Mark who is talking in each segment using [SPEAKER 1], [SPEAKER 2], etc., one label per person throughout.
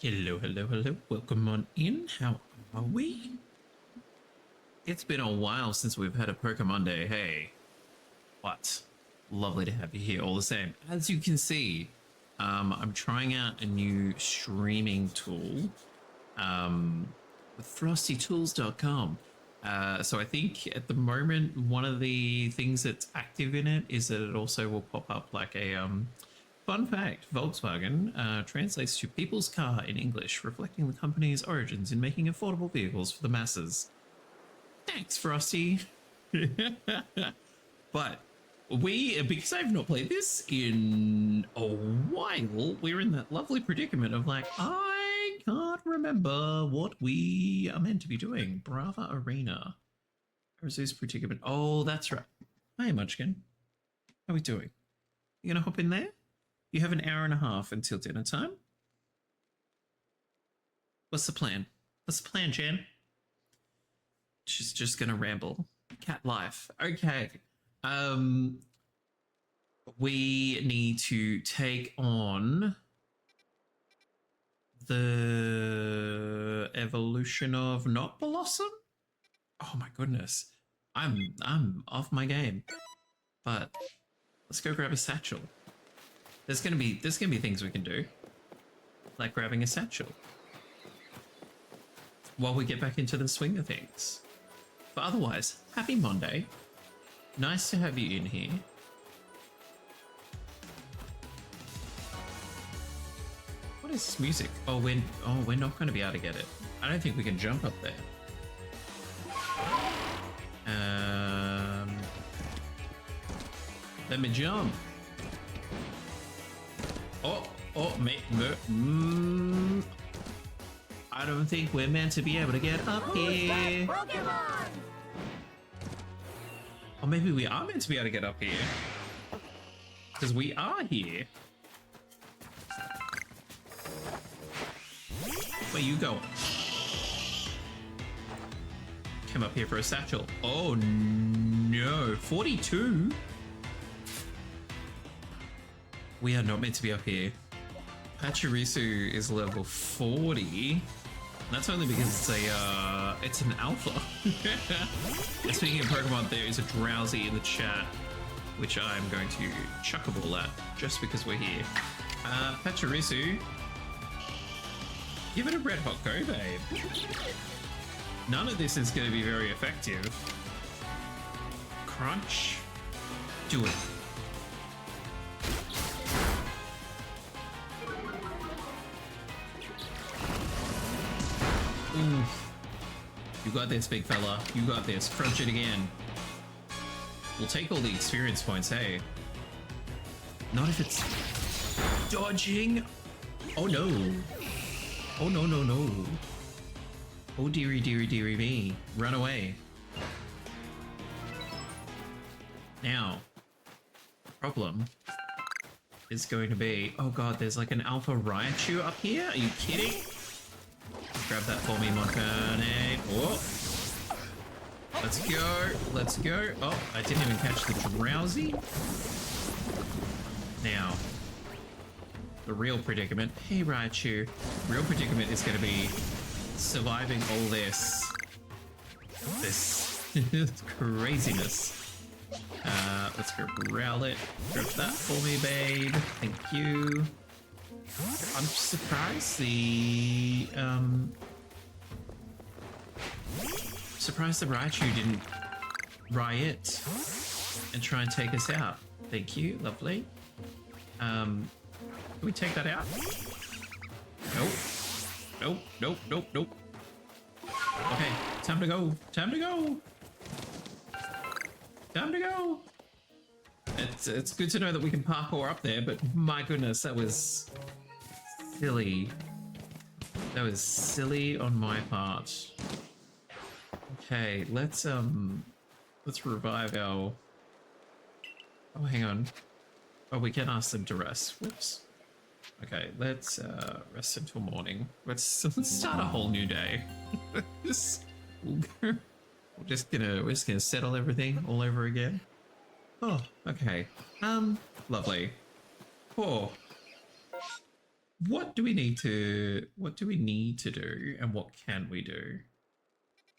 [SPEAKER 1] Hello, hello, hello. Welcome on in. How are we? It's been a while since we've had a Pokemon Day. Hey, what? Lovely to have you here all the same. As you can see, I'm trying out a new streaming tool with frostytools.com. So I think at the moment, one of the things that's active in it is that it also will pop up like a fun fact. Volkswagen translates to people's car in English, reflecting the company's origins in making affordable vehicles for the masses. Thanks, Frosty. But because I've not played this in a while, we're in that lovely predicament of like, I can't remember what we are meant to be doing. Brava Arena. Arceus predicament. Oh, that's right. Hi, Munchkin. How are we doing? You gonna hop in there? You have an hour and a half until dinner time. What's the plan? What's the plan, Jan? She's just gonna ramble. Cat life. Okay. We need to take on the evolution of Not Blossom. Oh my goodness. I'm off my game. But let's go grab a satchel. There's gonna be things we can do. Like grabbing a satchel. While we get back into the swing of things. But otherwise, happy Monday. Nice to have you in here. What is this music? Oh, we're not going to be able to get it. I don't think we can jump up there. Let me jump. I don't think we're meant to be able to get up here. Or maybe we are meant to be able to get up here. Because we are here. Where you going? Came up here for a satchel. Oh no, 42? We are not meant to be up here. Pachirisu is level 40. That's only because it's an alpha. Speaking of Pokemon, there is a Drowsy in the chat, which I'm going to chuck a ball at just because we're here. Pachirisu, give it a red hot go, babe. None of this is going to be very effective. Crunch. Do it. Oof. You got this, big fella. You got this. Crunch it again. We'll take all the experience points, hey? Not if it's dodging. Oh no. Oh no, no, no. Oh dearie, dearie, dearie me. Run away. Now, problem is going to be, oh god, there's like an alpha Raichu up here? Are you kidding? Grab that for me, Montane. Oh. Let's go. Let's go. Oh, I didn't even catch the Drowsy. Now, the real predicament. Hey, Raichu. Real predicament is going to be surviving all this craziness. Let's go Rowlet. Grab that for me, babe. Thank you. I'm surprised the Raichu didn't riot and try and take us out. Thank you, lovely. Can we take that out? Nope. Nope, nope, nope, nope. Okay, time to go. Time to go. Time to go. It's good to know that we can parkour up there, but my goodness, that was silly. That was silly on my part. Okay, let's revive our... Oh, hang on. Oh, we can ask them to rest. Whoops. Okay, let's rest until morning. Let's start a whole new day. We're just gonna settle everything all over again. Oh, okay. Lovely. Oh. What do we need to do and what can we do?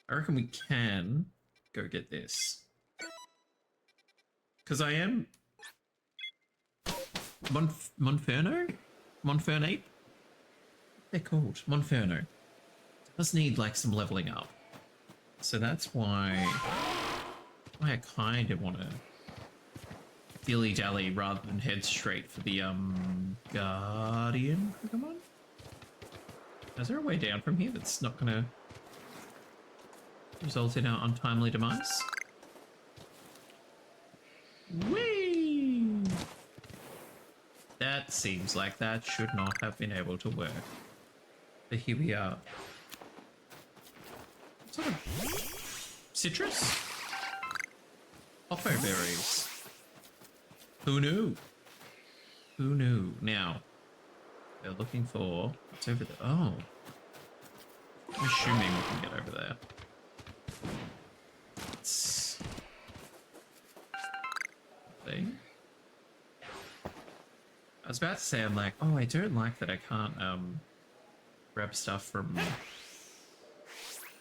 [SPEAKER 1] I reckon we can go get this. Because I am Monferno? Monfernape? They're called Monferno. Does need like some leveling up. So that's why I kind of want to dilly-dally rather than head straight for the Guardian Pokemon. Is there a way down from here that's not gonna result in our untimely demise? Whee! That seems like that should not have been able to work. But here we are. Sort of citrus? Oppo berries. Who knew? Who knew? Now, they're looking for... What's over there? Oh. I'm assuming we can get over there. It's... Thing. I was about to say, I'm like, oh, I don't like that I can't grab stuff from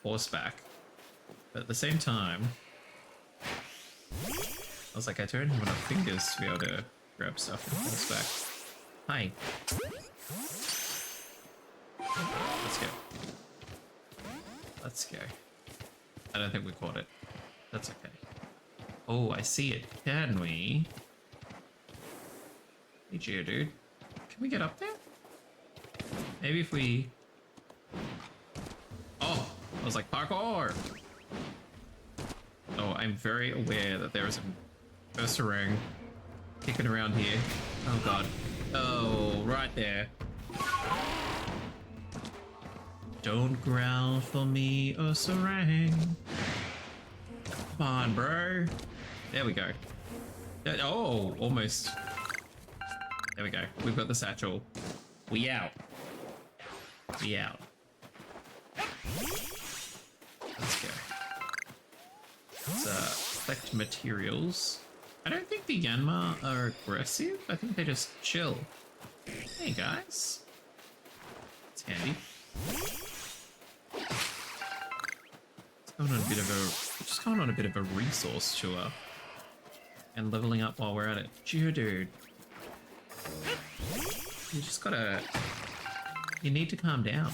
[SPEAKER 1] horseback. But at the same time, I was like, I don't have enough fingers to be able to grab stuff from horseback. Hi. Let's go. Let's go. I don't think we caught it. That's okay. Oh, I see it. Can we? Hey, Geodude. Can we get up there? Maybe if we... Oh! I was like, parkour! Oh, I'm very aware that there is a Ursaring kicking around here. Oh, God. Oh, right there. Don't growl for me, Ursaring. Come on, bro. There we go. Oh, almost. There we go. We've got the satchel. We out. We out. Let's go. Let's collect materials. I don't think the Yanma are aggressive. I think they just chill. Hey guys. It's handy. Just going on a bit of a resource tour. And leveling up while we're at it. Geodude. You just gotta... You need to calm down.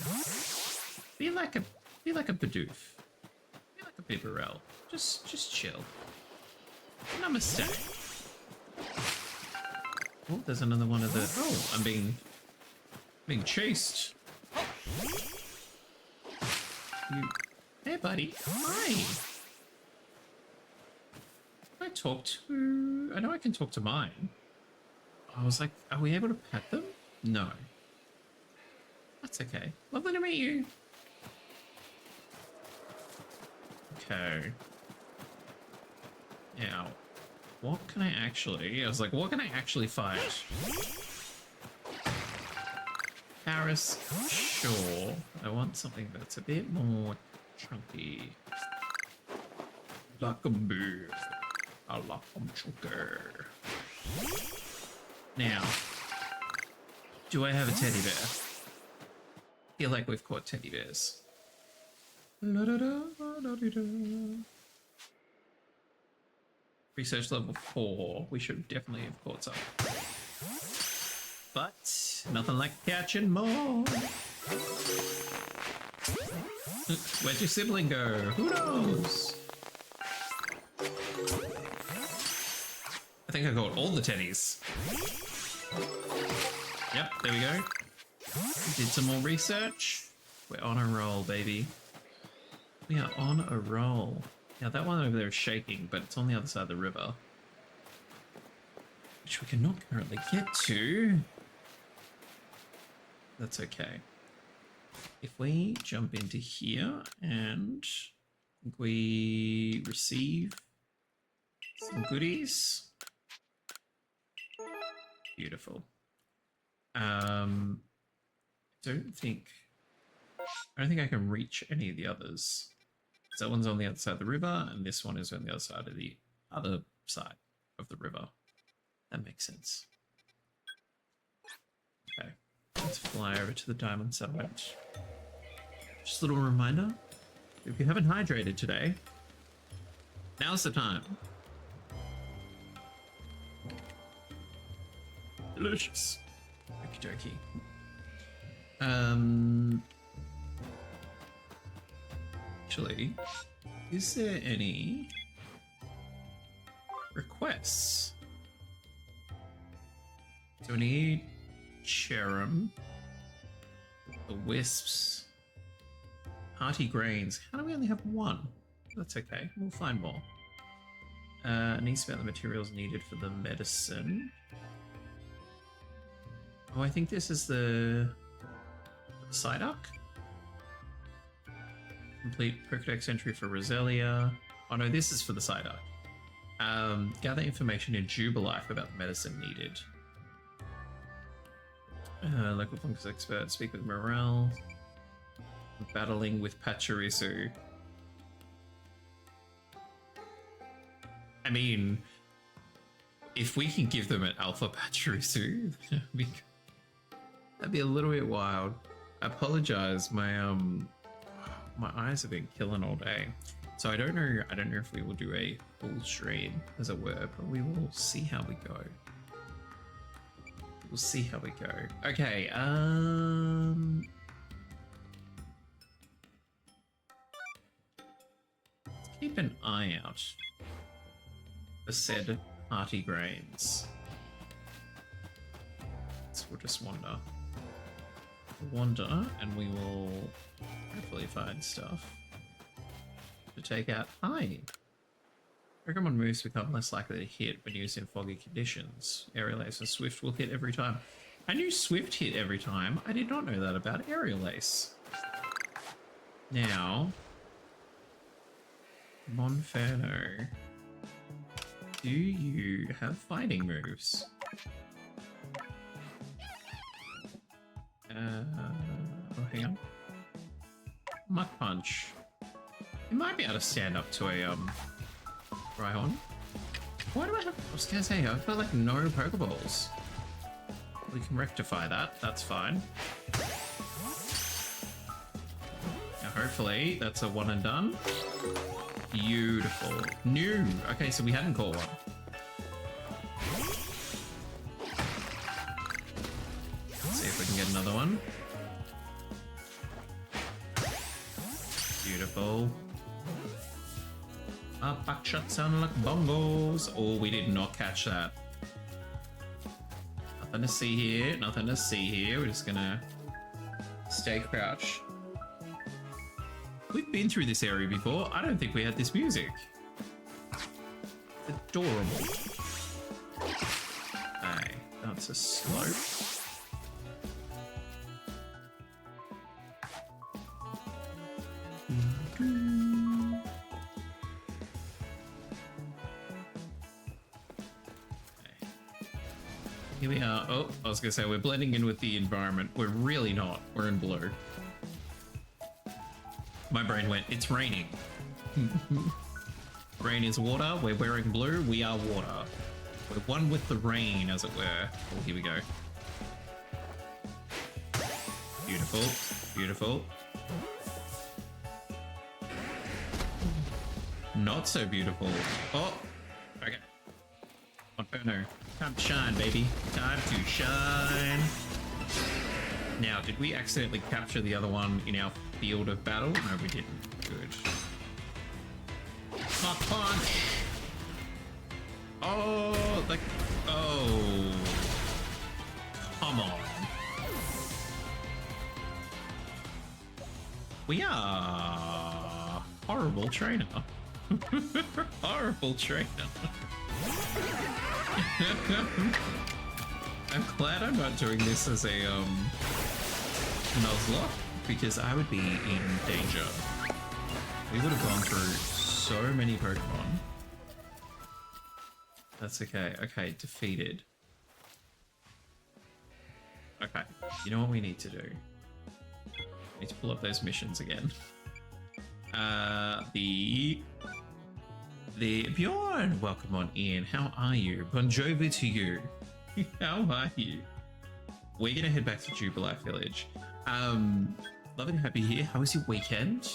[SPEAKER 1] Be like a Bidoof. Be like a Bibarel. Just chill. Namaste. Oh, there's another one of the... Oh, I'm being chased. You... Hey, buddy. Hi. Can I talk to... I know I can talk to mine. I was like, are we able to pet them? No. That's okay. Lovely to meet you. Okay. Now, what can I actually... I was like, what can I actually fight? Paris, sure. I want something that's a bit more chunky. Luckaboo. I like them chunky. Now, do I have a teddy bear? I feel like we've caught teddy bears. Research level 4. We should definitely have caught some. But nothing like catching more. Where'd your sibling go? Who knows? I think I got all the teddies. Yep, there we go. Did some more research. We're on a roll, baby. We are on a roll. Now that one over there is shaking, but it's on the other side of the river. Which we cannot currently get to. That's okay. If we jump into here and we receive some goodies. Beautiful. I don't think I can reach any of the others. So that one's on the other side of the river, and this one is on the other side of the river. That makes sense. Okay. Let's fly over to the diamond summit. Just a little reminder, if you haven't hydrated today, now's the time. Delicious. Okie dokie. Actually, is there any requests? So we need Cherum, the Wisps, Hearty Grains. How do we only have one? That's okay, we'll find more. Needs about the materials needed for the medicine. Oh, I think this is the Psyduck. Complete Pokedex entry for Roselia. Oh no, this is for the Psyduck. Gather information in Jubilife about the medicine needed. Local fungus expert, speak with Morel. Battling with Pachirisu. I mean, if we can give them an Alpha Pachirisu, that'd be a little bit wild. I apologize, my eyes have been killing all day. So I don't know if we will do a full stream, as it were, but we will see how we go. We'll see how we go. Okay, let's keep an eye out for said hearty grains. So we'll just wander, and we will hopefully find stuff to take out. Hi! Pokemon moves become less likely to hit when used in foggy conditions. Aerial Ace and Swift will hit every time. I knew Swift hit every time. I did not know that about Aerial Ace. Now, Monferno, do you have fighting moves? Oh, hang on. Muck Punch. You might be able to stand up to a, Rhyhorn. Why do I have... I was gonna say, I've got, like, no Pokeballs. We can rectify that. That's fine. Now, hopefully, that's a one and done. Beautiful. New! Okay, so we hadn't caught one. Let's see if we can get another one. Beautiful. Our back shots sound like bongos. Oh, we did not catch that. Nothing to see here. Nothing to see here. We're just gonna stay crouched. We've been through this area before. I don't think we had this music. Adorable. Hey, that's a slope. Here we are. Oh, I was gonna say, we're blending in with the environment. We're really not. We're in blue. My brain went, it's raining. Rain is water. We're wearing blue. We are water. We're one with the rain, as it were. Oh, here we go. Beautiful. Beautiful. Not so beautiful. Oh, okay. Monferno. Time to shine, baby. Time to shine. Now, did we accidentally capture the other one in our field of battle? No, we didn't. Good. Muck Punch! Oh, like... Oh. Come on. We are... Horrible trainer. Horrible trainer. I'm glad I'm not doing this as a Nuzlocke, because I would be in danger. We would have gone through so many Pokemon. That's okay. Okay, defeated. Okay, you know what we need to do? We need to pull up those missions again. The Bjorn, welcome on in. How are you? Bon Jovi to you. How are you? we're gonna head back to Jubilife Village. Lovely to have you here. How was your weekend?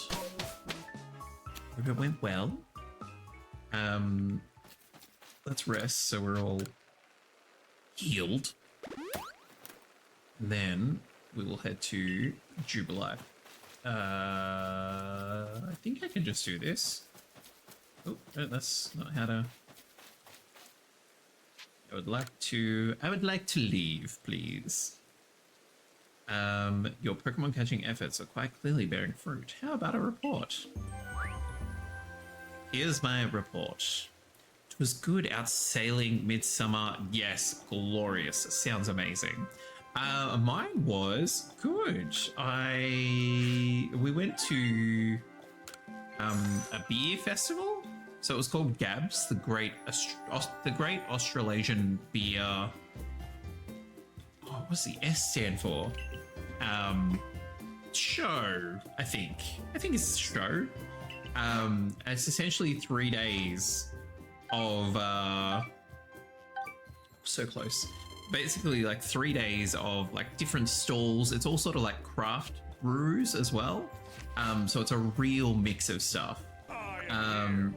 [SPEAKER 1] Hope it went well. Let's rest so we're all healed. And then we will head to Jubilife. I think I can just do this. Oh, no, that's not how to. I would like to leave, please. Your Pokemon catching efforts are quite clearly bearing fruit. How about a report? Here's my report. It was good out sailing midsummer. Yes, glorious. Sounds amazing. Mine was good. We went to a beer festival. So it was called Gabs, the Great Australasian Beer. Oh, what's the S stand for? Show, I think. I think it's show. It's essentially 3 days of so close. Basically like 3 days of like different stalls. It's all sort of like craft brews as well. So it's a real mix of stuff.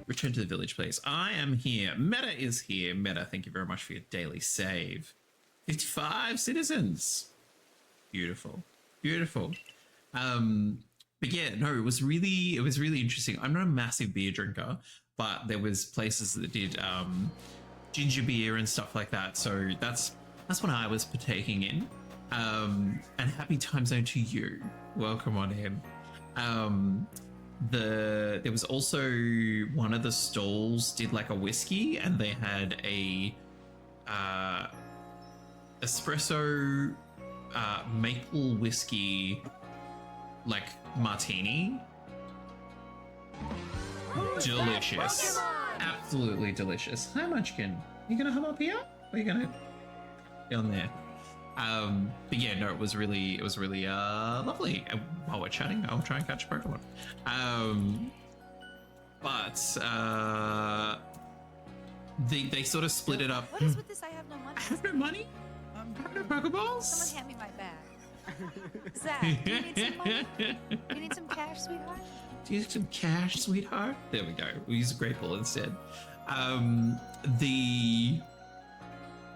[SPEAKER 1] Return to the village, please. I am here. Meta is here. Meta, thank you very much for your daily save. 55 citizens. Beautiful. Beautiful. But yeah, no, it was really interesting. I'm not a massive beer drinker, but there was places that did ginger beer and stuff like that. So that's what I was partaking in. And happy time zone to you. Welcome on in. There was also one of the stalls did like a whiskey, and they had a espresso maple whiskey like martini. Delicious. Absolutely delicious. Hi Munchkin. You gonna hop up here? Or are you gonna be on there? But yeah, no, it was really lovely. And while we're chatting, I'll try and catch a Pokemon. They sort of split it up.
[SPEAKER 2] What is with this? I have no money.
[SPEAKER 1] I have no money? I have no Pokeballs?
[SPEAKER 2] Someone hand me my bag. Zach, do you need some money? You need some cash, sweetheart?
[SPEAKER 1] Do you need some cash, sweetheart? There we go. We'll use Grateful instead.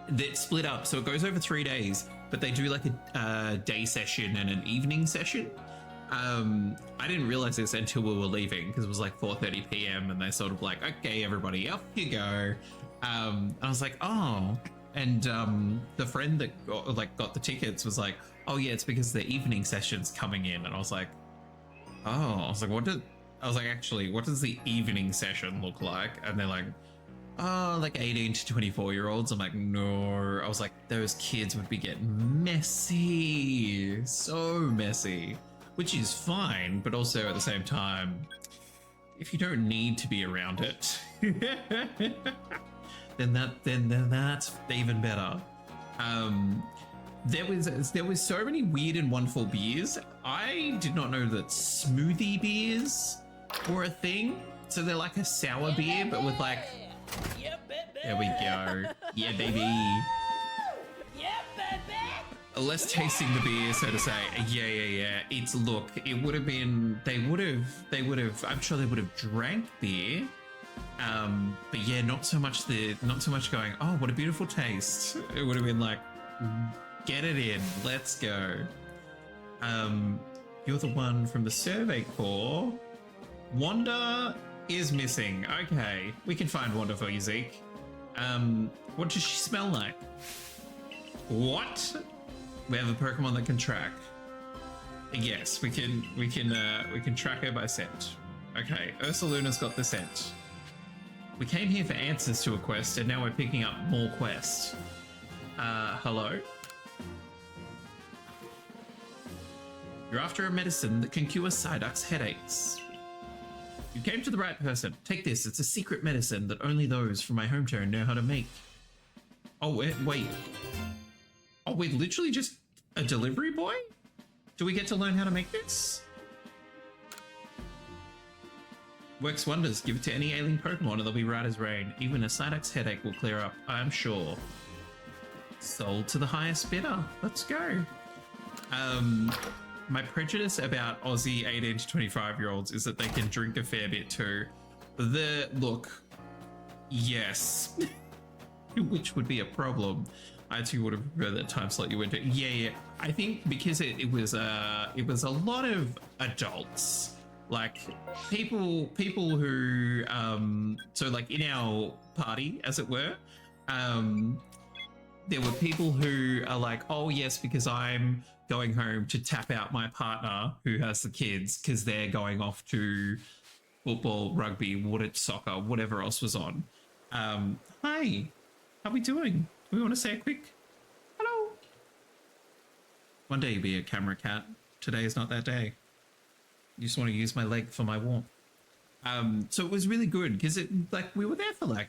[SPEAKER 1] That split up, so it goes over 3 days, but they do like a day session and an evening session. I didn't realize this until we were leaving, because it was like 4:30 p.m. and they sort of like, okay, everybody, off you go. I was like, oh. And the friend that got the tickets was like, oh yeah, it's because the evening session's coming in. And I was like, oh. I was like, actually, what does the evening session look like? And they're like, oh, like 18 to 24-year-olds. I'm like, no. I was like, those kids would be getting messy. So messy. Which is fine, but also at the same time, if you don't need to be around it, then that's even better. There was so many weird and wonderful beers. I did not know that smoothie beers were a thing. So they're like a sour beer, but with like, there we go. Yeah, baby. Less tasting the beer, so to say. Yeah. It's, look, it would have been, they would have, I'm sure they would have drank beer. But yeah, not so much going, oh, what a beautiful taste. It would have been like, get it in, let's go. You're the one from the Survey Corps. Wanda is missing. Okay, we can find Wanda for you, Zeke. What does she smell like? What? We have a Pokemon that can track. Yes, we can track her by scent. Okay, Ursaluna's got the scent. We came here for answers to a quest, and now we're picking up more quests. Hello? You're after a medicine that can cure Psyduck's headaches. You came to the right person. Take this. It's a secret medicine that only those from my hometown know how to make. Oh, wait. Oh, we're literally just a delivery boy? Do we get to learn how to make this? Works wonders. Give it to any ailing Pokemon and they'll be right as rain. Even a Psyduck's headache will clear up, I'm sure. Sold to the highest bidder. Let's go. My prejudice about Aussie 18 to 25-year-olds is that they can drink a fair bit too. Look, yes, which would be a problem. I actually would have preferred that time slot you went to. Yeah. I think because it was a lot of adults, like people who so like in our party, as it were, there were people who are like, oh yes, because I'm going home to tap out my partner who has the kids because they're going off to football, rugby, soccer, whatever else was on. Hi, how we doing? Do we want to say a quick hello? One day you'll be a camera cat. Today is not that day. You just want to use my leg for my warmth. So it was really good because we were there for like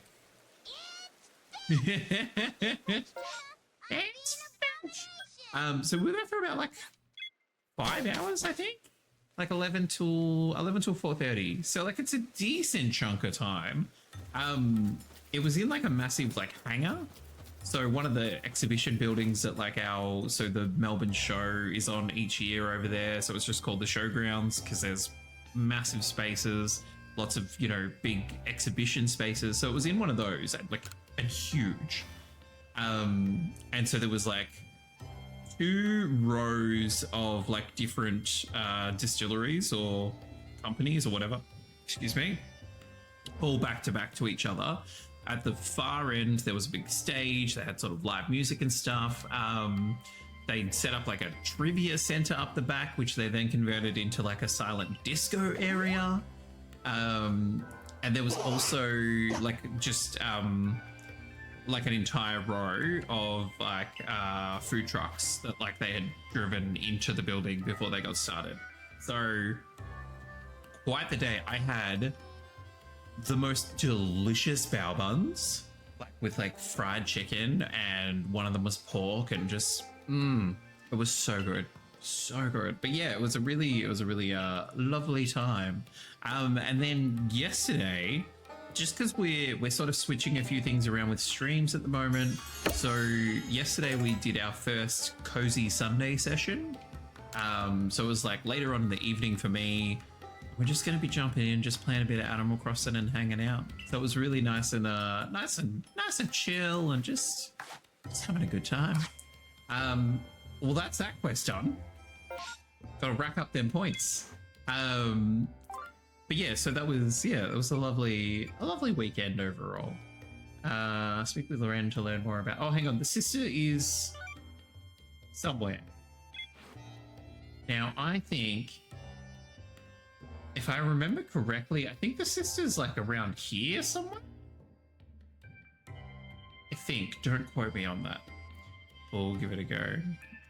[SPEAKER 1] so we were there for about like 5 hours, I think, like 11 till 4:30. So like it's a decent chunk of time. It was in like a massive like hangar. So one of the exhibition buildings that like the Melbourne show is on each year over there. So it's just called the Showgrounds because there's massive spaces, lots of, big exhibition spaces. So it was in one of those and huge. And so there was like 2 rows of like different distilleries or companies or whatever, excuse me, all back to back to each other. At the far end, there was a big stage. They had sort of live music and stuff. They set up like a trivia center up the back, which they then converted into like a silent disco area. And there was also like just like an entire row of like food trucks that like they had driven into the building before they got started. So quite the day. I had the most delicious bao buns, like with like fried chicken, and one of them was pork, and just it was so good, so good. But yeah, it was a really lovely time. And then yesterday, just because we're sort of switching a few things around with streams at the moment, so yesterday we did our first cozy Sunday session. So it was like later on in the evening for me. We're just going to be jumping in, just playing a bit of Animal Crossing and hanging out. So it was really nice and chill, and just having a good time. Well, that's that quest done. Got to rack up them points. But yeah, so that was a lovely weekend overall. Speak with Lorraine to learn more about. Oh, hang on, the sister is somewhere. Now, I think, if I remember correctly, I think the sister's like around here somewhere. I think. Don't quote me on that. We'll give it a go.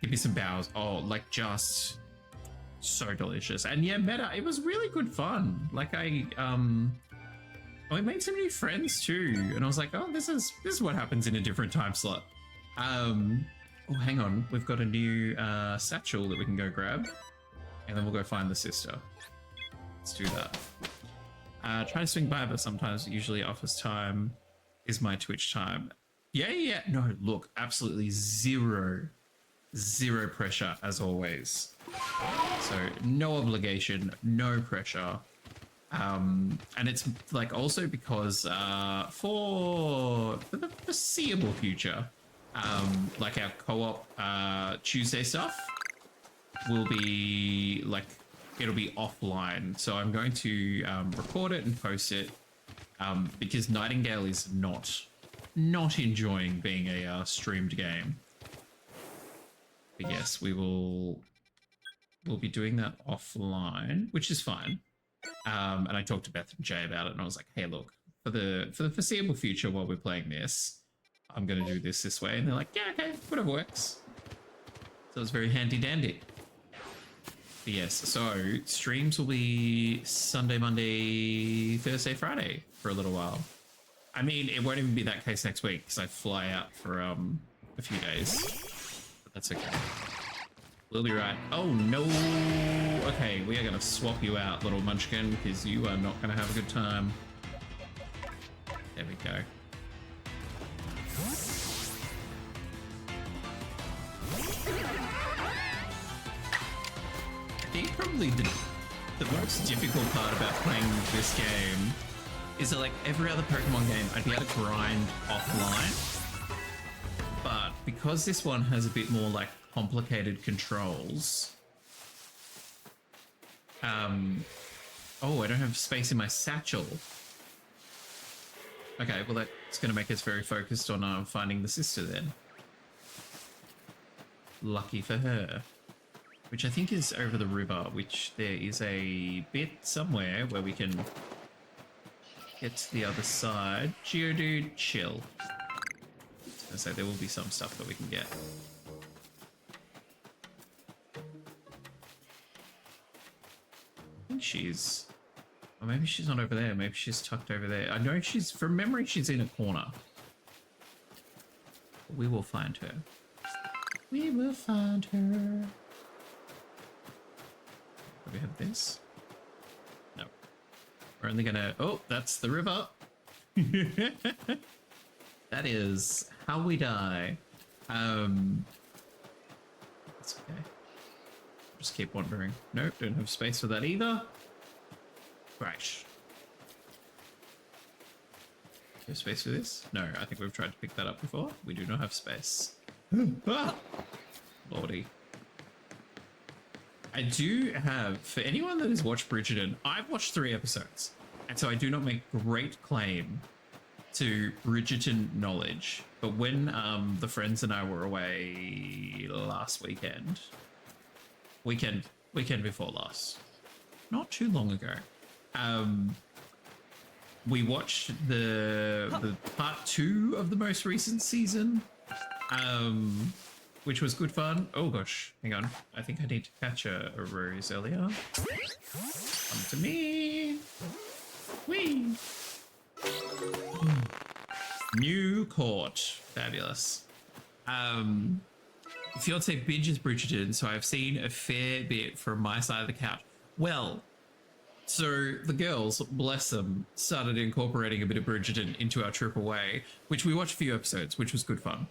[SPEAKER 1] Give me some bows. Oh, like just so delicious. And yeah, Meta, it was really good fun. Like I made some new friends too. And I was like, oh, this is what happens in a different time slot. Oh, hang on. We've got a new satchel that we can go grab. And then we'll go find the sister. Let's do that. Try to swing by, but sometimes usually office time is my Twitch time. Yeah. No, look, absolutely zero pressure as always. So no obligation, no pressure. And it's like also because for the foreseeable future, like our co-op Tuesday stuff will be like, it'll be offline. So I'm going to record it and post it because Nightingale is not enjoying being a streamed game. But yes, we'll be doing that offline, which is fine. And I talked to Beth and Jay about it, and I was like, hey, look, for the foreseeable future while we're playing this, I'm going to do this way. And they're like, yeah, okay, whatever works. So it's very handy dandy. But yes, so streams will be Sunday, Monday, Thursday, Friday for a little while. I mean, it won't even be that case next week because I fly out for a few days. But that's okay. We'll be right. Oh no! Okay, we are gonna swap you out, little munchkin, because you are not gonna have a good time. There we go. probably the most difficult part about playing this game is that, like, every other Pokemon game, I'd be able to grind offline. But because this one has a bit more, like, complicated controls... Oh, I don't have space in my satchel. Okay, well, that's going to make us very focused on finding the sister then. Lucky for her. Which I think is over the river, which there is a bit somewhere where we can get to the other side. Geodude, chill. I was going to say, there will be some stuff that we can get. I think she's... Or maybe she's not over there. Maybe she's tucked over there. I know she's... From memory, she's in a corner. We will find her. We will find her. Do we have this? No. We're only gonna... Oh, that's the river. That is how we die. That's okay. Just keep wandering. Nope, don't have space for that either. Right. Do you have space for this? No, I think we've tried to pick that up before. We do not have space. Ah! Lordy. I do have, for anyone that has watched Bridgerton, I've watched 3 episodes. And so I do not make great claim to Bridgerton knowledge. But when the friends and I were away last weekend before last, not too long ago, we watched the part 2 of the most recent season, which was good fun. Oh gosh, hang on. I think I need to catch a rose earlier. Come to me. Whee! New court. Fabulous. Fiance binges Bridgerton, so I've seen a fair bit from my side of the couch. Well, so the girls, bless them, started incorporating a bit of Bridgerton into our trip away, which we watched a few episodes, which was good fun.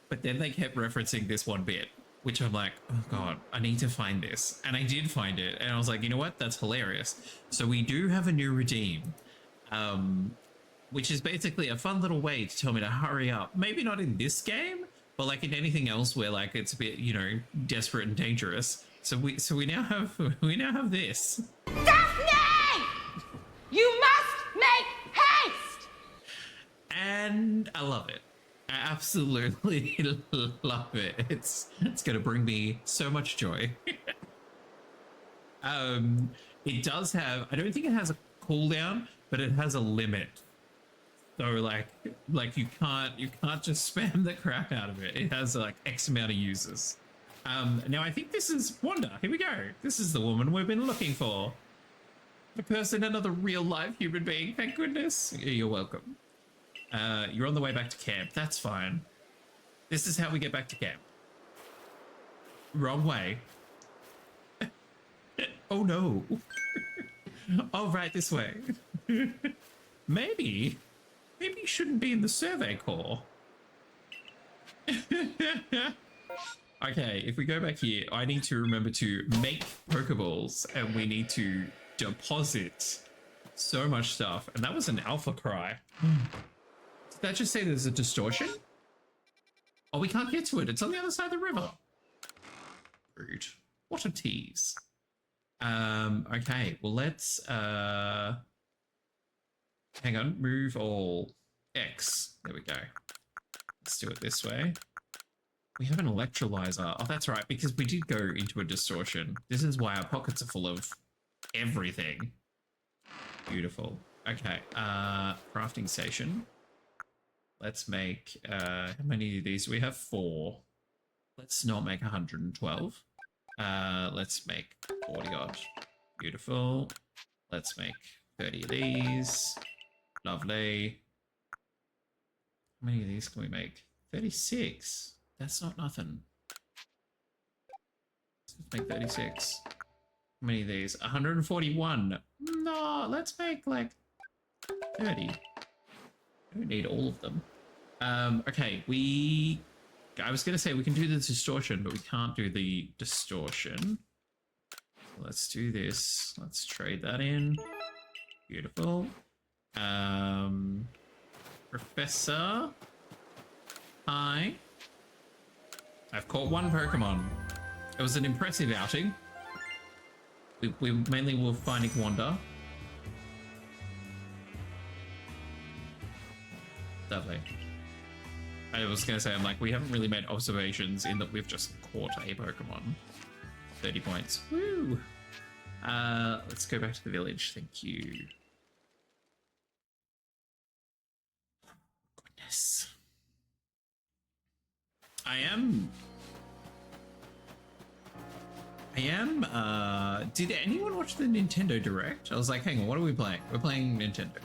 [SPEAKER 1] But then they kept referencing this one bit, which I'm like, oh God, I need to find this. And I did find it. And I was like, you know what? That's hilarious. So we do have a new redeem, which is basically a fun little way to tell me to hurry up. Maybe not in this game, but like in anything else where like it's a bit, you know, desperate and dangerous. So we now have this.
[SPEAKER 3] Daphne! You must make haste!
[SPEAKER 1] And I love it. I absolutely love it. It's gonna bring me so much joy. It does have, I don't think it has a cooldown, but it has a limit. So like you can't just spam the crap out of it. It has like X amount of users. Now I think this is Wanda. Here we go. This is the woman we've been looking for. A person, another real life human being. Thank goodness. You're welcome. You're on the way back to camp. That's fine. This is how we get back to camp. Wrong way. Oh no. Oh, right, this way. Maybe you shouldn't be in the survey corps. Okay, if we go back here, I need to remember to make Pokeballs and we need to deposit so much stuff. And that was an alpha cry. Did that just say there's a distortion? Oh, we can't get to it. It's on the other side of the river. Rude. What a tease. Okay, well let's hang on, move all X. There we go. Let's do it this way. We have an electrolyzer. Oh, that's right, because we did go into a distortion. This is why our pockets are full of everything. Beautiful. Okay, crafting station. Let's make, how many of these do we have? 4. Let's not make 112. Let's make 40 odd. Beautiful. Let's make 30 of these. Lovely. How many of these can we make? 36. That's not nothing. Let's make 36. How many of these? 141. No, let's make like 30. I don't need all of them. Okay, I was going to say we can do the distortion, but we can't do the distortion. let's do this. Let's trade that in. Beautiful. Professor. Hi. I've caught one Pokemon. It was an impressive outing. We mainly were finding Wanda. Lovely. I was going to say, I'm like, we haven't really made observations in that we've just caught a Pokemon. 30 points. Woo! Let's go back to the village. Thank you. Goodness. I am, did anyone watch the Nintendo Direct? I was like, hang on, what are we playing? We're playing Nintendo.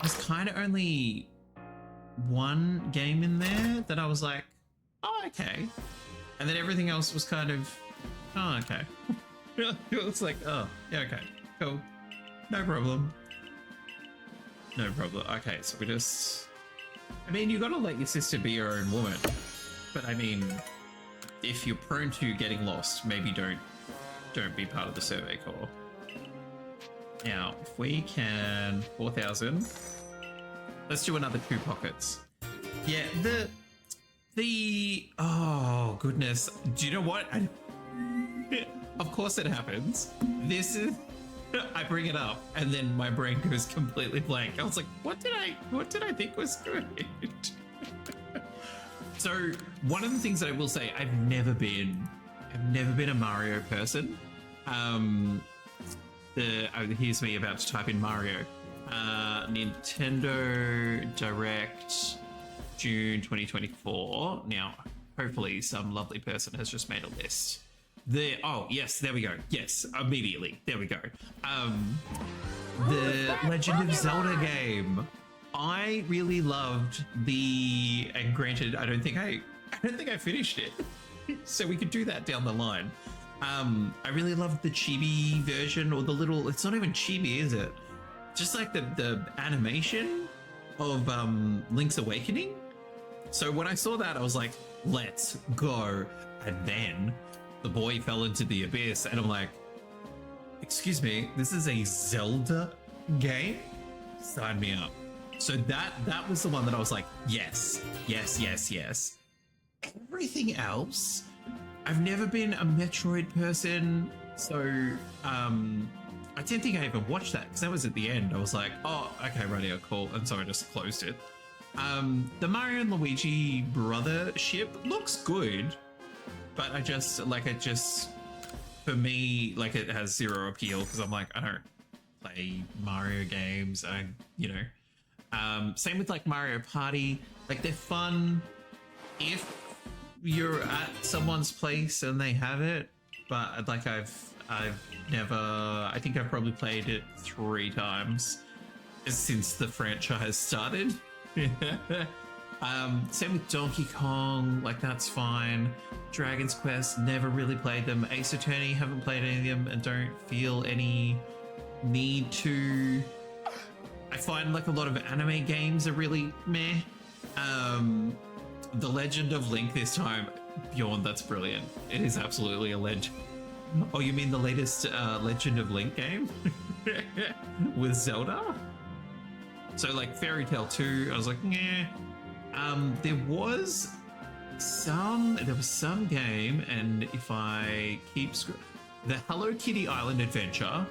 [SPEAKER 1] There's kind of only one game in there that I was like, oh, okay. And then everything else was kind of, oh, okay. It was like, oh, yeah, okay, cool. No problem. No problem. Okay, so we just, I mean, you gotta let your sister be your own woman. But I mean, if you're prone to getting lost, maybe don't be part of the survey corps. Now, if we can, 4,000. Let's do another 2 pockets. Yeah, the oh goodness. Do you know what? Of course it happens. This is, I bring it up and then my brain goes completely blank. I was like, what did I think was good? So one of the things that I will say, I've never been a Mario person. Here's me about to type in Mario. Nintendo Direct June 2024. Now, hopefully some lovely person has just made a list. Oh, yes, there we go. Yes, immediately. There we go. The Legend of Zelda game. I really loved and granted, I don't think I finished it. So we could do that down the line. I really loved the chibi version, or the little, it's not even chibi, is it? Just like the animation of Link's Awakening. So when I saw that, I was like, let's go. And then the boy fell into the abyss and I'm like, excuse me, this is a Zelda game? Sign me up. So that was the one that I was like, yes, yes, yes, yes. Everything else, I've never been a Metroid person, so I didn't think I even watched that because that was at the end. I was like, oh, okay, radio, cool, and so I just closed it. The Mario and Luigi brothership looks good, but for me, like, it has zero appeal because I'm like, I don't play Mario games. Same with like Mario Party. Like, they're fun if you're at someone's place and they have it, but like I've never, I think I've probably played it 3 times since the franchise started. Same with Donkey Kong, like that's fine. Dragon's Quest, never really played them. Ace Attorney, haven't played any of them and don't feel any need to. I find like a lot of anime games are really meh. The Legend of Link this time, Bjorn, that's brilliant. It is absolutely a legend. Oh, you mean the latest Legend of Link game with Zelda? So like Fairy Tail 2, I was like, nah. There was some game, and if I keep the Hello Kitty Island Adventure,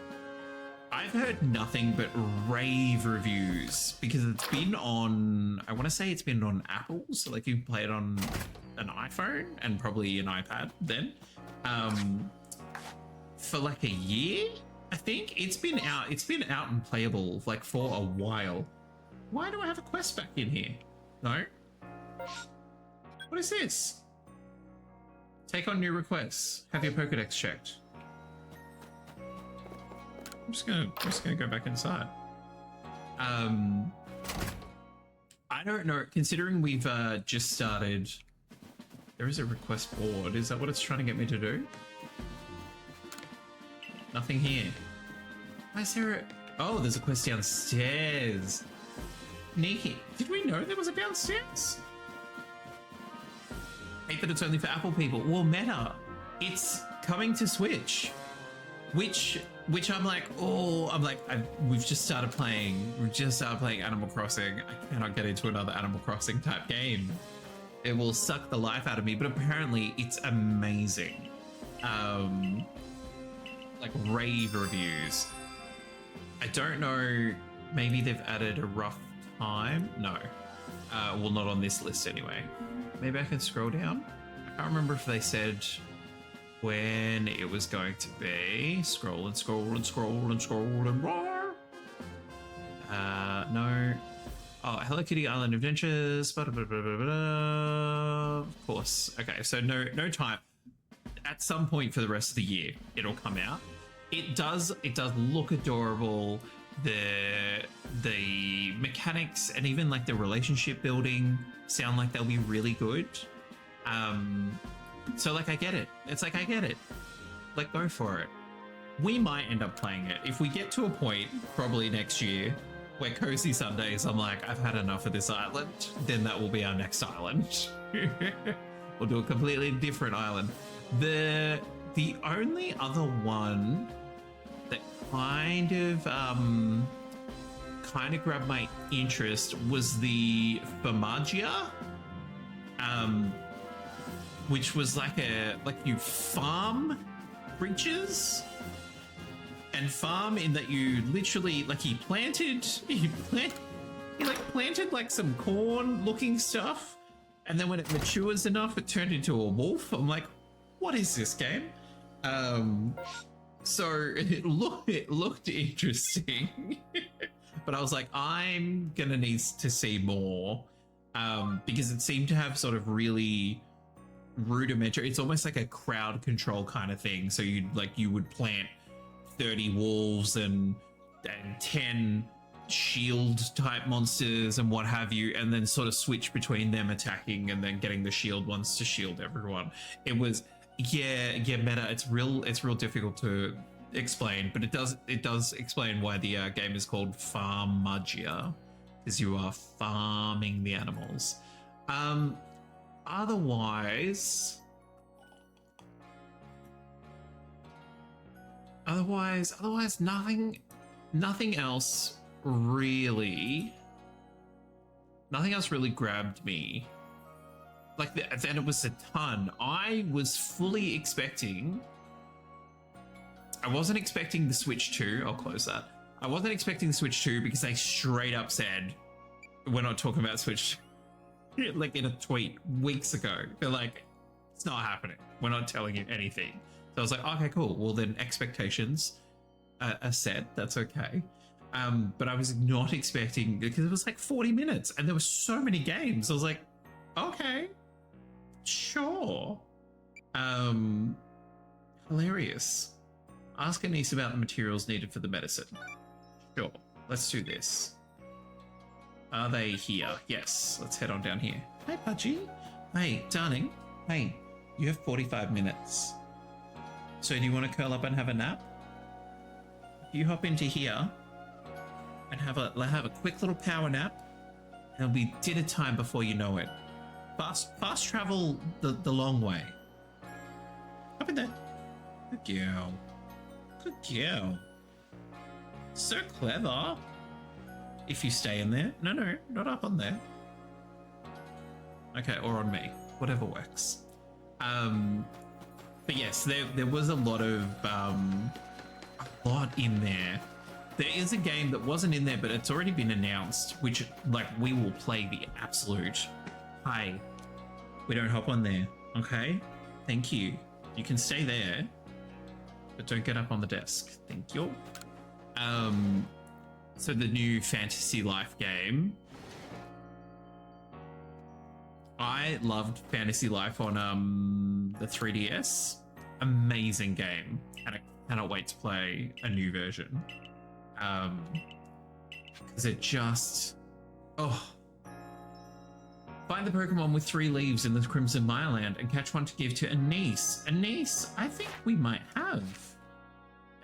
[SPEAKER 1] I've heard nothing but rave reviews because it's been on, I want to say it's been on Apple, so like you can play it on an iPhone and probably an iPad then. For like a year, I think it's been out and playable like for a while. Why do I have a quest back in here? No. What is this? Take on new requests. Have your Pokedex checked. I'm just gonna go back inside. I don't know. Considering we've just started, there is a request board. Is that what it's trying to get me to do? Nothing here. Why is there oh, there's a quest downstairs. Sneaky. Did we know there was a downstairs? I hate that it's only for Apple people. Well, Meta, it's coming to Switch, which I'm like, we've just started playing Animal Crossing. I cannot get into another Animal Crossing type game. It will suck the life out of me, but apparently it's amazing. Like rave reviews. I don't know, maybe they've added a rough time? No. Well, not on this list anyway. Maybe I can scroll down. I can't remember if they said when it was going to be. Scroll and scroll and scroll and scroll and roar. No. Oh, Hello Kitty Island Adventures. Of course. Okay, so no time. At some point for the rest of the year, it'll come out. It does look adorable. The mechanics and even like the relationship building sound like they'll be really good. So like I get it. It's like I get it. Like go for it. We might end up playing it if we get to a point probably next year where Cozy Sundays I'm like I've had enough of this island. Then that will be our next island. We'll do a completely different island. The only other one that kind of grabbed my interest was the Famagia, which was like you farm creatures and farm in that you literally like he planted like some corn looking stuff, and then when it matures enough it turned into a wolf. I'm like, what is this game? So it looked interesting, but I was like, I'm gonna need to see more, because it seemed to have sort of really rudimentary. It's almost like a crowd control kind of thing. So you would plant 30 wolves and 10 shield type monsters and what have you, and then sort of switch between them attacking and then getting the shield ones to shield everyone. It was meta. It's real difficult to explain, but it does explain why the game is called Farmagia, because you are farming the animals. Otherwise nothing else really grabbed me. Like then it was a ton. I was fully expecting. I wasn't expecting the Switch 2. I'll close that. I wasn't expecting the Switch 2 because they straight up said we're not talking about Switch 2. Like in a tweet weeks ago. They're like, it's not happening. We're not telling you anything. So I was like, okay, cool. Well then expectations are set. That's okay. But I was not expecting, because it was like 40 minutes and there were so many games. I was like, okay. Sure. Hilarious. Ask Anise about the materials needed for the medicine. Sure. Let's do this. Are they here? Yes. Let's head on down here. Hey, Pudgy. Hey, darling. Hey, you have 45 minutes. So do you want to curl up and have a nap? You hop into here and have a quick little power nap. And it'll be dinner time before you know it. Fast travel the long way. Up in there. Good girl. Good girl. So clever. If you stay in there. No, not up on there. Okay, or on me. Whatever works. But yes, there was a lot in there. There is a game that wasn't in there, but it's already been announced, which like we will play the absolute. Hi. We don't hop on there. Okay? Thank you. You can stay there, but don't get up on the desk. Thank you. So the new Fantasy Life game. I loved Fantasy Life on the 3DS. Amazing game. And I cannot wait to play a new version. Because it just... Oh. Find the Pokemon with 3 leaves in the Crimson Mireland and catch one to give to Anise. Anise, I think we might have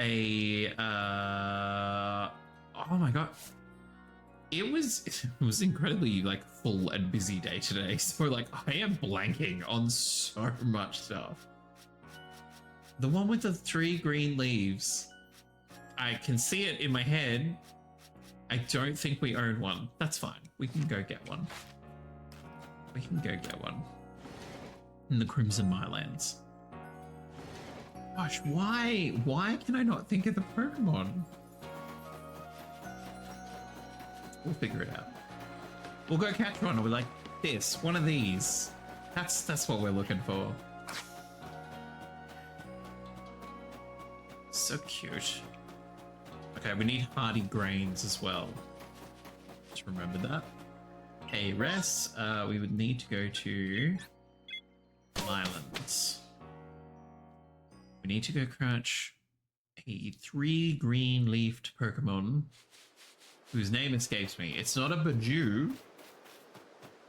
[SPEAKER 1] a... Oh my god. It was incredibly like full and busy day today. So like I am blanking on so much stuff. The one with the 3 green leaves. I can see it in my head. I don't think we own one. That's fine. We can go get one. We can go get one. In the Crimson Mylands. Gosh, why? Why can I not think of the Pokemon? We'll figure it out. We'll go catch one. Or we're like this, one of these. That's what we're looking for. So cute. Okay, we need hardy grains as well. Just remember that. Hey, Res, we would need to go to Islands. We need to go catch a 3 green leafed Pokemon whose name escapes me. It's not a Baju.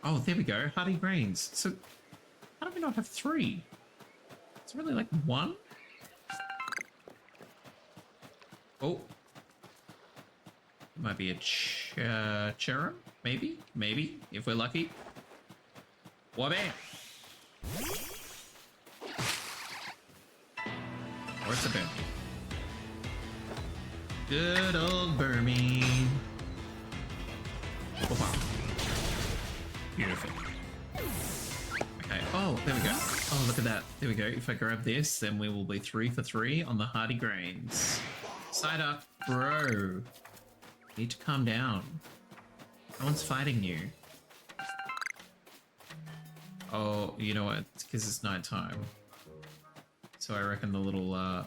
[SPEAKER 1] Oh, there we go. Hardy grains. So, how do we not have 3? It's really like 1? Oh. Might be a Cherum? Maybe? Maybe, if we're lucky. Wabam! Or it's a bear. Good old Burmy. Beautiful. Okay. Oh, there we go. Oh, look at that. There we go. If I grab this, then we will be 3 for 3 on the hardy grains. Psyduck, bro. Need to calm down. No one's fighting you. Oh, you know what? It's because it's nighttime. So I reckon the little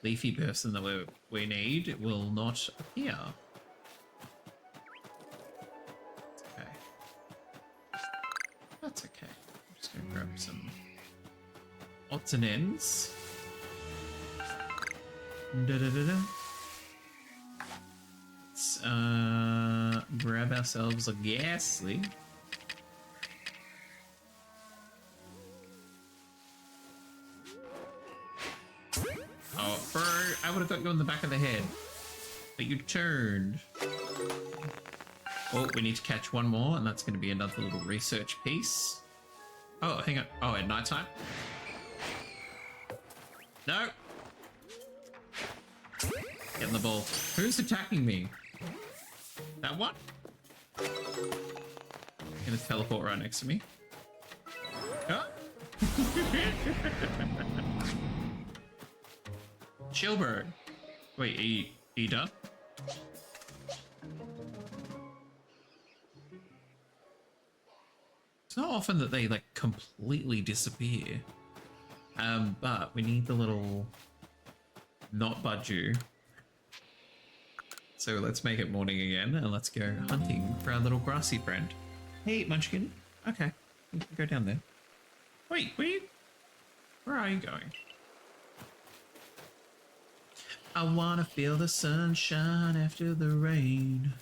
[SPEAKER 1] leafy person that we need will not appear. Okay. That's okay. I'm just gonna grab some odds and ends. Da-da-da-da. Let's grab ourselves a Ghastly. Oh, bro, I would have got you on the back of the head. But you turned. Oh, we need to catch one more, and that's going to be another little research piece. Oh, hang on. Oh, at nighttime? No! Getting the ball. Who's attacking me? That one? Gonna teleport right next to me. Huh? Chillbird. Wait, are you done? It's not often that they like completely disappear. But we need the little not Budju. So let's make it morning again and let's go hunting for our little grassy friend. Hey, Munchkin. Okay, we can go down there. Wait, where are you going? I wanna feel the sunshine after the rain.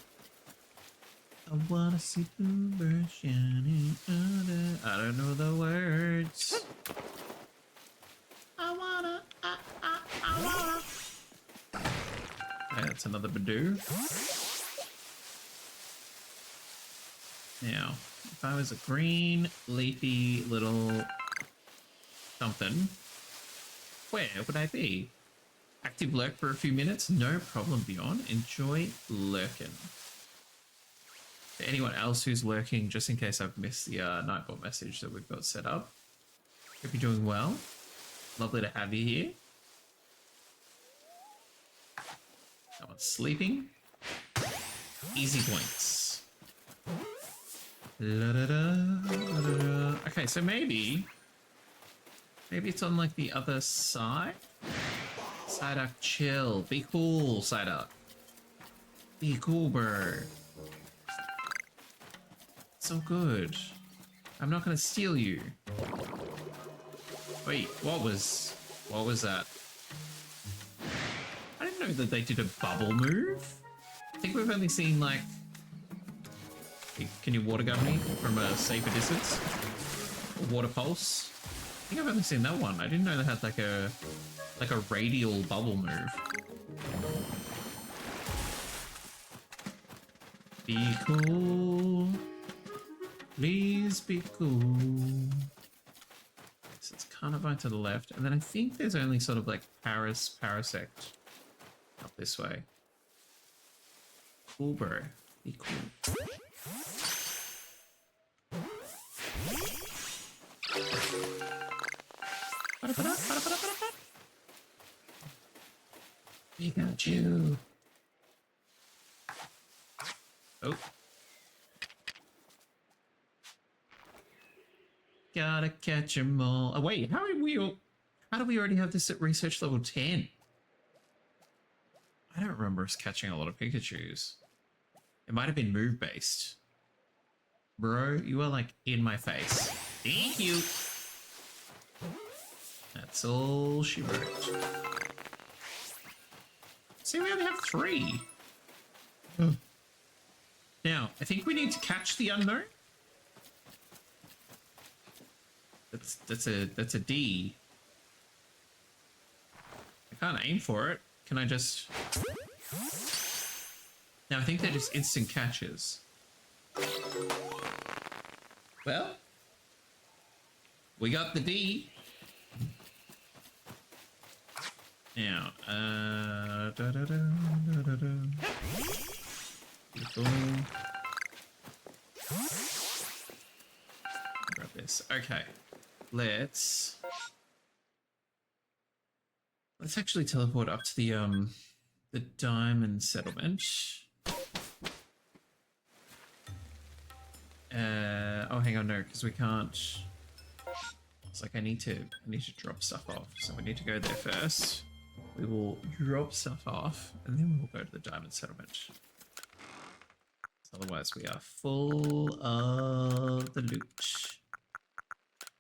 [SPEAKER 1] I wanna see the birds shining under. I don't know the words. I wanna. Okay, that's another Badoo. Now, if I was a green, leafy little something, where would I be? Active lurk for a few minutes? No problem, Beyond. Enjoy lurking. For anyone else who's lurking, just in case I've missed the Nightbot message that we've got set up, hope you're doing well. Lovely to have you here. Someone's sleeping. Easy points. La-da-da, okay, so maybe it's on like the other side. Psyduck, chill. Be cool, Psyduck. Be cool, bird. So good. I'm not gonna steal you. Wait, what was that? I didn't know that they did a bubble move. I think we've only seen like... Can you water gun me from a safer distance? Or water pulse? I think I've only seen that one. I didn't know they had like a radial bubble move. Be cool. Please be cool. It's Carnivine to the left, and then I think there's only sort of like Parasect up this way. Cool, bro. Be cool. Pikachu. Oh. Gotta catch 'em all. Oh, wait, how do we already have this at research level 10? I don't remember us catching a lot of Pikachus. It might have been move based. Bro, you are like in my face. Thank you. That's all she wrote. See, we only have 3. Now, I think we need to catch the unknown. That's a D. I can't aim for it. Can I just... Now, I think they're just instant catches. Well, we got the D. Now, Beautiful. Grab this. Okay. Let's actually teleport up to the diamond settlement. Oh, hang on, no, because we can't. It's like I need to drop stuff off, so we need to go there first. We will drop stuff off, and then we will go to the diamond settlement. Otherwise, we are full of the loot.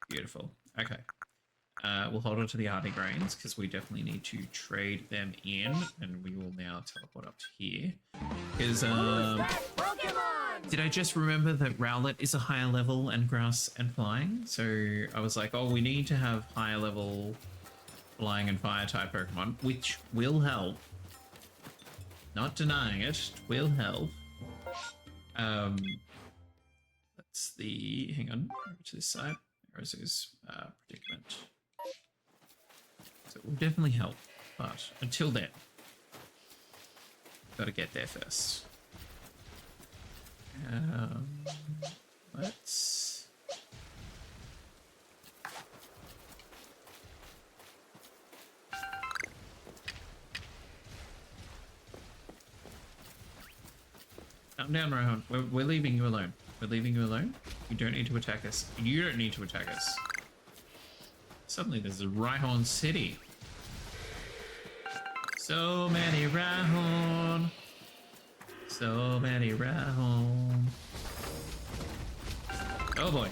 [SPEAKER 1] Beautiful. Okay. We'll hold on to the Arctic grains because we definitely need to trade them in, and we will now teleport up to here. Because did I just remember that Rowlet is a higher level and grass and flying? So I was like, oh, we need to have higher level flying and fire type Pokemon, which will help. Not denying it, will help. That's the, hang on, over to this side. Arceus predicament. So it will definitely help, but until then, gotta get there first. Let's... Calm down, Rohan. We're leaving you alone. We're leaving you alone. You don't need to attack us. You don't need to attack us. Suddenly there's a Rhyhorn city. So many Rhyhorn. So many Rhyhorn. Oh boy.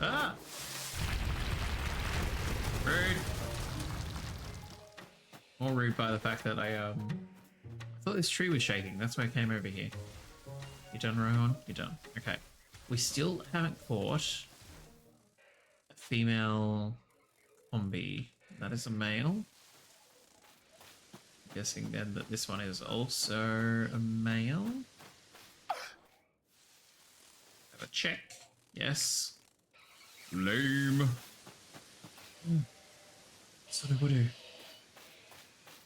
[SPEAKER 1] Ah! Rude. More rude by the fact that I thought this tree was shaking. That's why I came over here. You done, Rohan? You done. Okay. We still haven't caught a female zombie. That is a male. I'm guessing then that this one is also a male. Have a check. Yes. Lame. So what do?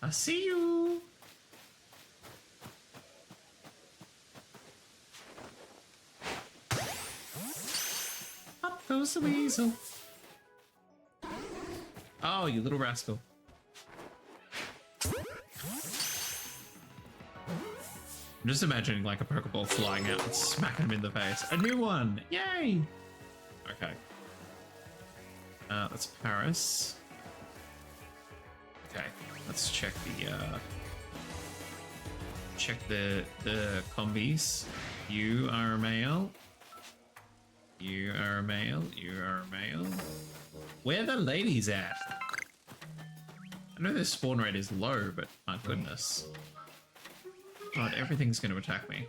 [SPEAKER 1] I see you. Up goes the weasel. Oh, you little rascal. I'm just imagining like a Pokeball flying out and smacking him in the face. A new one! Yay! Okay. That's Paris. Okay, let's check the combis. You are a male. You are a male. You are a male. Where are the ladies at? I know their spawn rate is low, but my goodness. God, everything's going to attack me.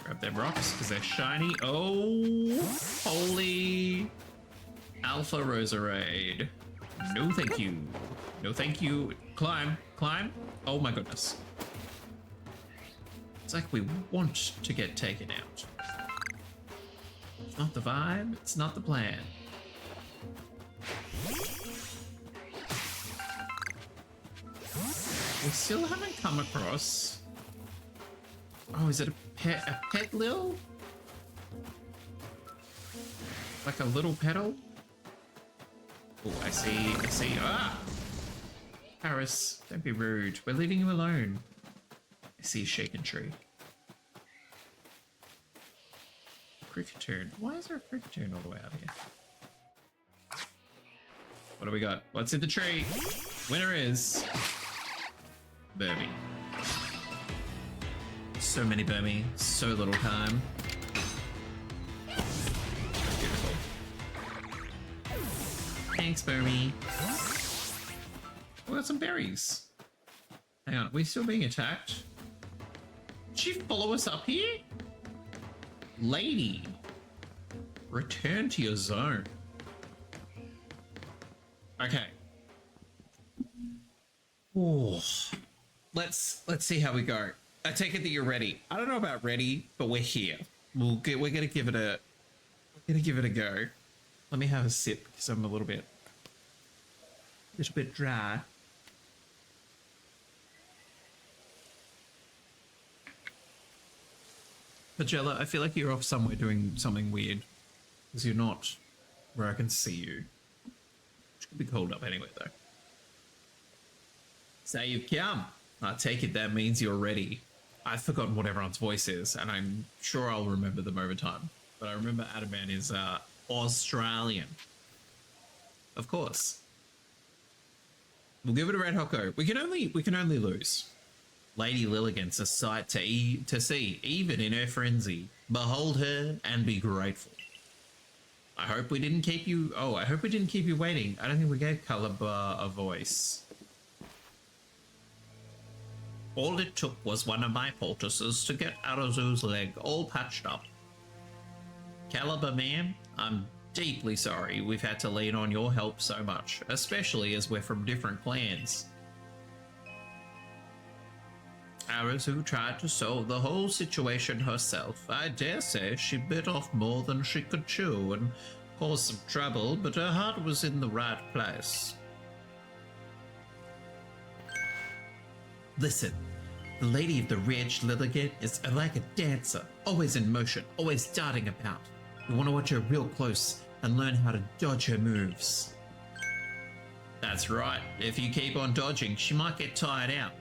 [SPEAKER 1] Grab their rocks because they're shiny. Oh, holy Alpha Roserade. No thank you. No thank you. Climb, climb. Oh my goodness. It's like we want to get taken out. It's not the vibe, it's not the plan. We still haven't come across... Oh, is it a pet lil? Like a little petal? Oh, I see. Ah! Paris, don't be rude. We're leaving you alone. I see a shaken tree. Cricketern. Why is there a cricketern all the way out here? What do we got? What's in the tree? Winner is... Burmy. So many Burmy, so little time. Beautiful. Thanks, Burmy. We got some berries. Hang on, are we still being attacked? Did she follow us up here? Lady, return to your zone. Okay. Oh, let's see how we go. I take it that you're ready. I don't know about ready, but we're here. We're gonna give it a go. Let me have a sip because I'm a little bit dry. Pagella, I feel like you're off somewhere doing something weird. Because you're not where I can see you. Which could be called up anyway, though. So you've come. I take it that means you're ready. I've forgotten what everyone's voice is, and I'm sure I'll remember them over time. But I remember Adaman is Australian. Of course. We'll give it a red hot go. We can only lose. Lady Lilligant's a sight to see, even in her frenzy. Behold her and be grateful. I hope we didn't keep you... Oh, I hope we didn't keep you waiting. I don't think we gave Caliber a voice. All it took was one of my poultices to get Arceus' leg all patched up. Caliber, ma'am, I'm deeply sorry we've had to lean on your help so much, especially as we're from different clans. Arceus tried to solve the whole situation herself. I dare say she bit off more than she could chew and caused some trouble, but her heart was in the right place. Listen, the Lady of the Ridge, Lilligant, is like a dancer, always in motion, always darting about. You want to watch her real close and learn how to dodge her moves. That's right, if you keep on dodging, she might get tired out.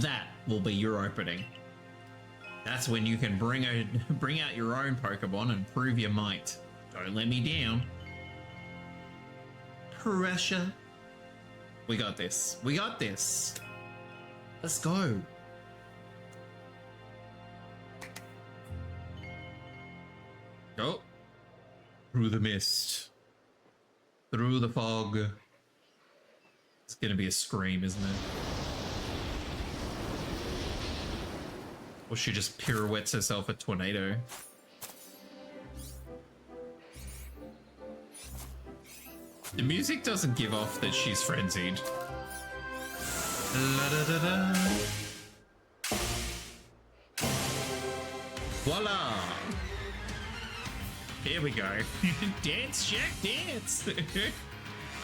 [SPEAKER 1] That will be your opening. That's when you can bring out your own Pokemon and prove your might. Don't let me down. Pressure. We got this. We got this. Let's go. Go. Through the mist. Through the fog. It's gonna be a scream, isn't it? Or she just pirouettes herself a tornado. The music doesn't give off that she's frenzied. La da da da. Voila! Here we go. Dance, Jack, dance!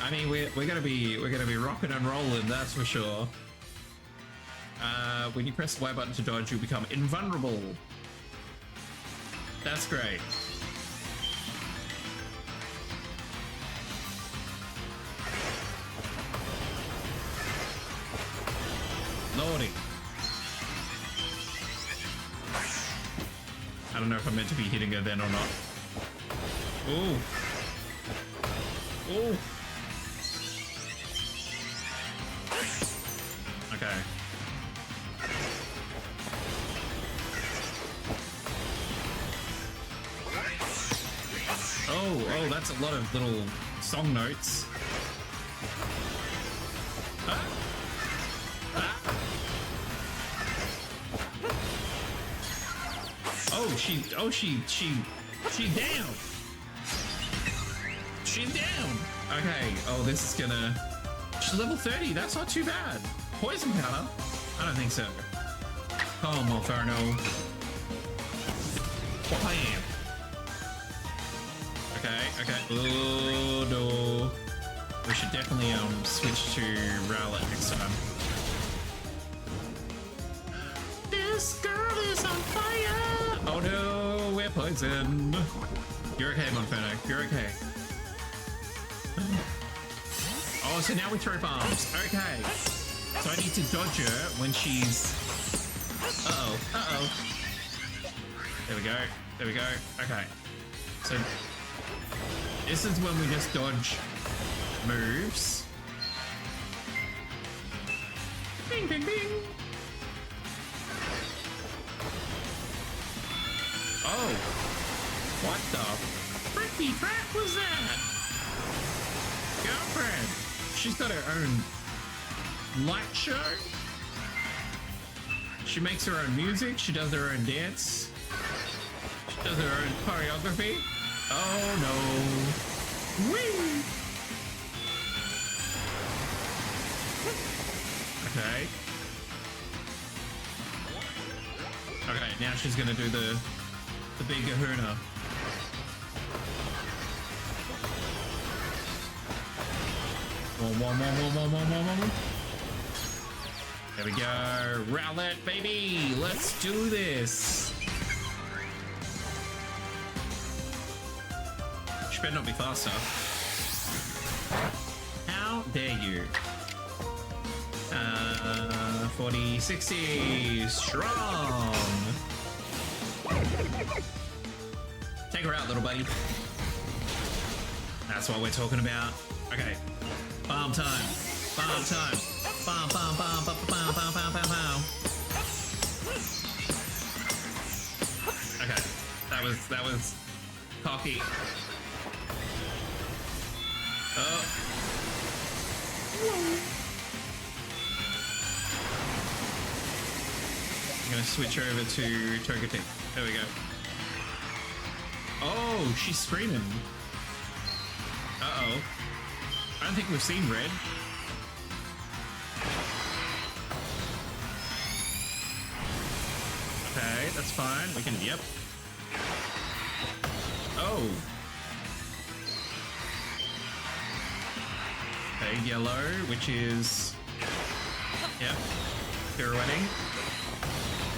[SPEAKER 1] I mean, we're gonna be rocking and rolling, that's for sure. When you press the Y button to dodge, you become invulnerable. That's great. Lordy. I don't know if I'm meant to be hitting her then or not. Ooh. Ooh. Okay. Oh, that's a lot of little song notes. Ah. Ah. She down. She's down. Okay. Oh, this is gonna. She's level 30. That's not too bad. Poison powder? I don't think so. Come on, Inferno. Wham. Okay. Oh no. We should definitely switch to Rowlet next time. This girl is on fire! Oh no, we're poisoned. You're okay, Monferno. You're okay. Oh, so now we throw bombs. Okay. So I need to dodge her when she's... Uh-oh. There we go. Okay. So this is when we just dodge moves. Bing, bing, bing. Oh. What the fricky crap was that? Girlfriend. She's got her own light show. She makes her own music. She does her own dance. She does her own choreography. Oh no. Whee! Okay. Okay, now she's gonna do the big kahuna. One. There we go. Rowlet, baby. Let's do this. She better not be faster. How dare you? 40, 60. Strong. Take her out, little buddy. That's what we're talking about. Okay. Bomb time. Bomb time. Bomb, bomb, bomb, bomb, bomb, bomb, bomb, bomb, bomb. Okay. That was cocky. Oh. I'm gonna switch over to Togetic. There we go. Oh, she's screaming. Uh-oh. I don't think we've seen red. Okay, that's fine. We can, yep. Oh. Okay, yellow, which is... Yep. Pirouetting.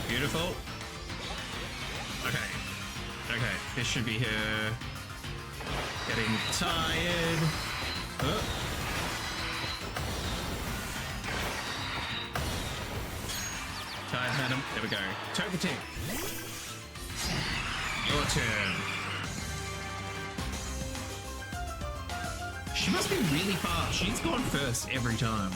[SPEAKER 1] Beautiful. Okay, this should be her getting tired. Oh. Tired, madam. There we go. Togetic. Your turn. She must be really fast. She's gone first every time.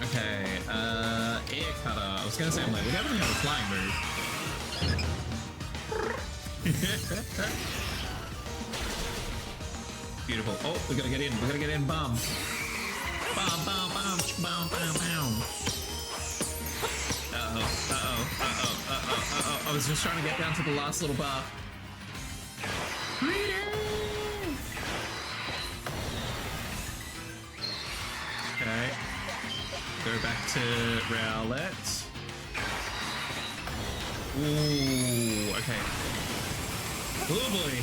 [SPEAKER 1] Okay, air cutter. I was gonna say, I'm like, we haven't have a flying move. Beautiful. Oh, we gotta get in. We gotta get in. Bomb. Bomb, bomb, bomb, bomb, bomb, bomb. Uh-oh. I was just trying to get down to the last little bar. Okay. Go back to Rowlet. Ooh, okay. Oh boy.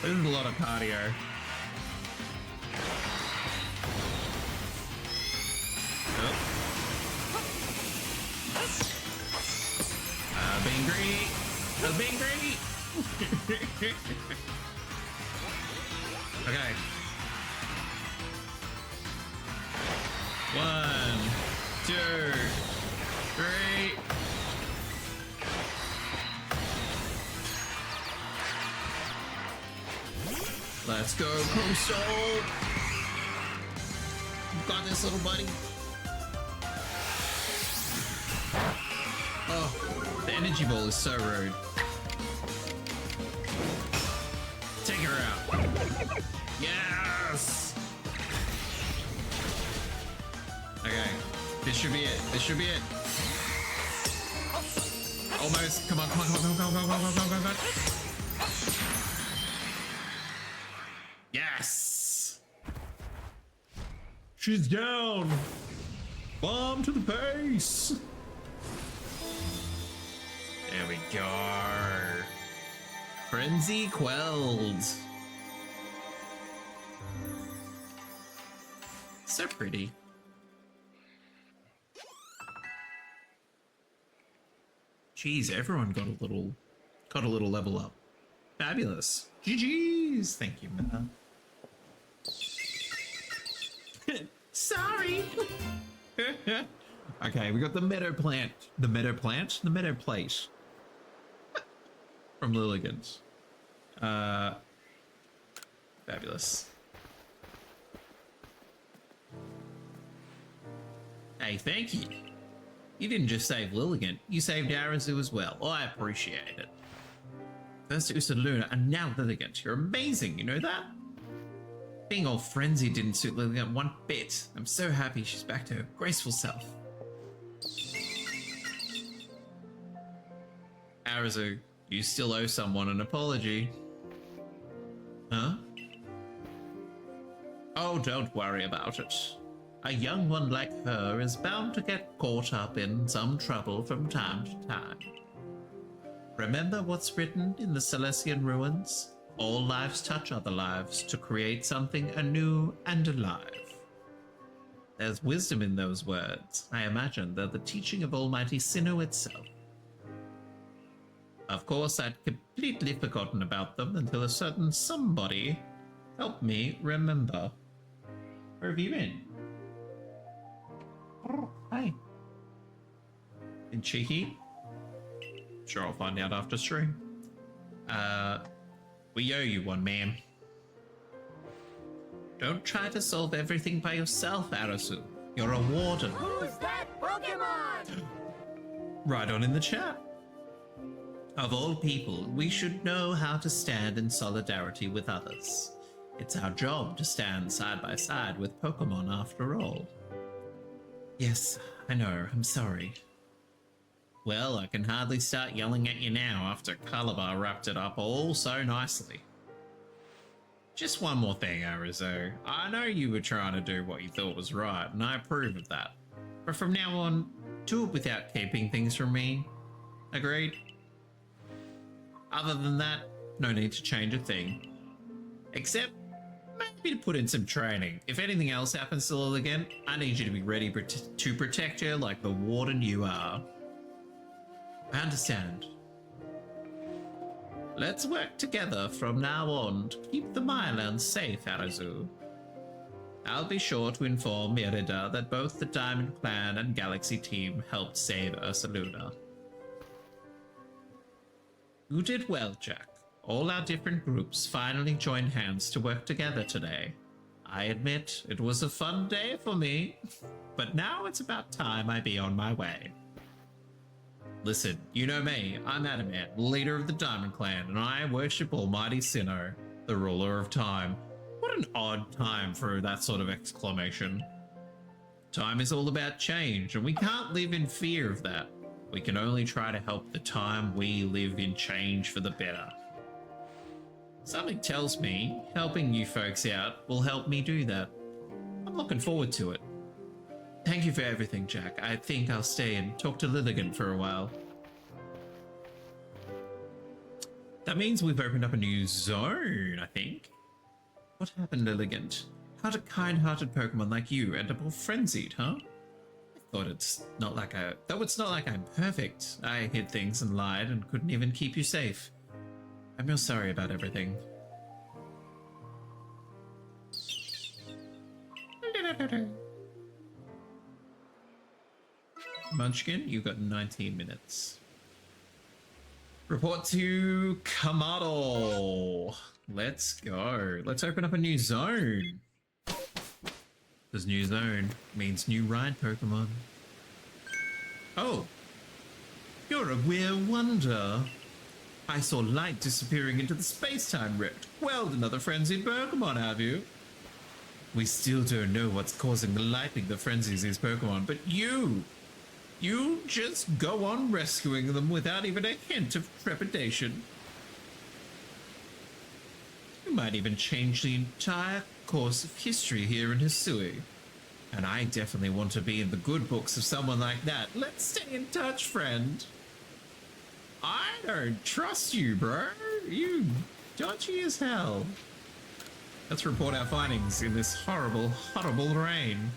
[SPEAKER 1] This is a lot of cardio. Being greedy. Being greedy. Okay. 1, 2, 3. Let's go, Coastal. Got this, little buddy. Oh, the energy ball is so rude. Take her out. Yes! Okay, this should be it. This should be it. Almost. Come on, come on, come on, come on, come on, come on, come on, come on, come on. Yes! She's down! Bomb to the base! There we go. Frenzy quelled. So pretty. Jeez, everyone got a little level up. Fabulous. GG's. Thank you, Minna. Sorry. Okay, we got the meadow plant. The meadow plant? The meadow plate. From Lilligant. Fabulous. Hey, thank you. You didn't just save Lilligant, you saved Arceus as well. Oh, I appreciate it. First it was Luna, and now Lilligant. You're amazing, you know that? Being all frenzied didn't suit Lilligant one bit. I'm so happy she's back to her graceful self. Arceus, you still owe someone an apology. Huh? Oh, don't worry about it. A young one like her is bound to get caught up in some trouble from time to time. Remember what's written in the Celestian ruins? All lives touch other lives to create something anew and alive. There's wisdom in those words. I imagine they're the teaching of Almighty Sinnoh itself. Of course, I'd completely forgotten about them until a certain somebody helped me remember. Where have you been? Oh, hi. Been cheeky? Sure, I'll find out after stream. We owe you one, ma'am. Don't try to solve everything by yourself, Arceus. You're a warden.
[SPEAKER 3] Who's that Pokemon?
[SPEAKER 1] Right on in the chat. Of all people, we should know how to stand in solidarity with others. It's our job to stand side by side with Pokemon after all. Yes, I know, I'm sorry. Well, I can hardly start yelling at you now after Calabar wrapped it up all so nicely. Just one more thing, Arizo. I know you were trying to do what you thought was right, and I approve of that. But from now on, do it without keeping things from me. Agreed? Other than that, no need to change a thing. Except, maybe to put in some training. If anything else happens to Lilligant, I need you to be ready to protect her like the warden you are. I understand. Let's work together from now on to keep the Mylands safe, Arceus. I'll be sure to inform Merida that both the Diamond Clan and Galaxy team helped save Ursaluna. You did well, Jack. All our different groups finally joined hands to work together today. I admit, it was a fun day for me, but now it's about time I be on my way. Listen, you know me, I'm Adamant, leader of the Diamond Clan, and I worship Almighty Sinnoh, the ruler of time. What an odd time for that sort of exclamation. Time is all about change, and we can't live in fear of that. We can only try to help the time we live in change for the better. Something tells me helping you folks out will help me do that. I'm looking forward to it. Thank you for everything, Jack. I think I'll stay and talk to Lilligant for a while. That means we've opened up a new zone, I think. What happened, Lilligant? How did a kind-hearted Pokemon like you end up all frenzied, huh? Though it's not like I'm perfect. I hid things and lied and couldn't even keep you safe. I'm real sorry about everything. Munchkin, you've got 19 minutes. Report to Kamado. Let's go. Let's open up a new zone. This new zone means new ride Pokemon. Oh, you're a weird wonder. I saw light disappearing into the space-time rift. Well, another frenzied Pokemon, have you? We still don't know what's causing the lightning that frenzies these Pokemon, but you just go on rescuing them without even a hint of trepidation. might even change the entire course of history here in Hisui. And I definitely want to be in the good books of someone like that. Let's stay in touch, friend. I don't trust you, bro. You dodgy as hell. Let's report our findings in this horrible, horrible rain.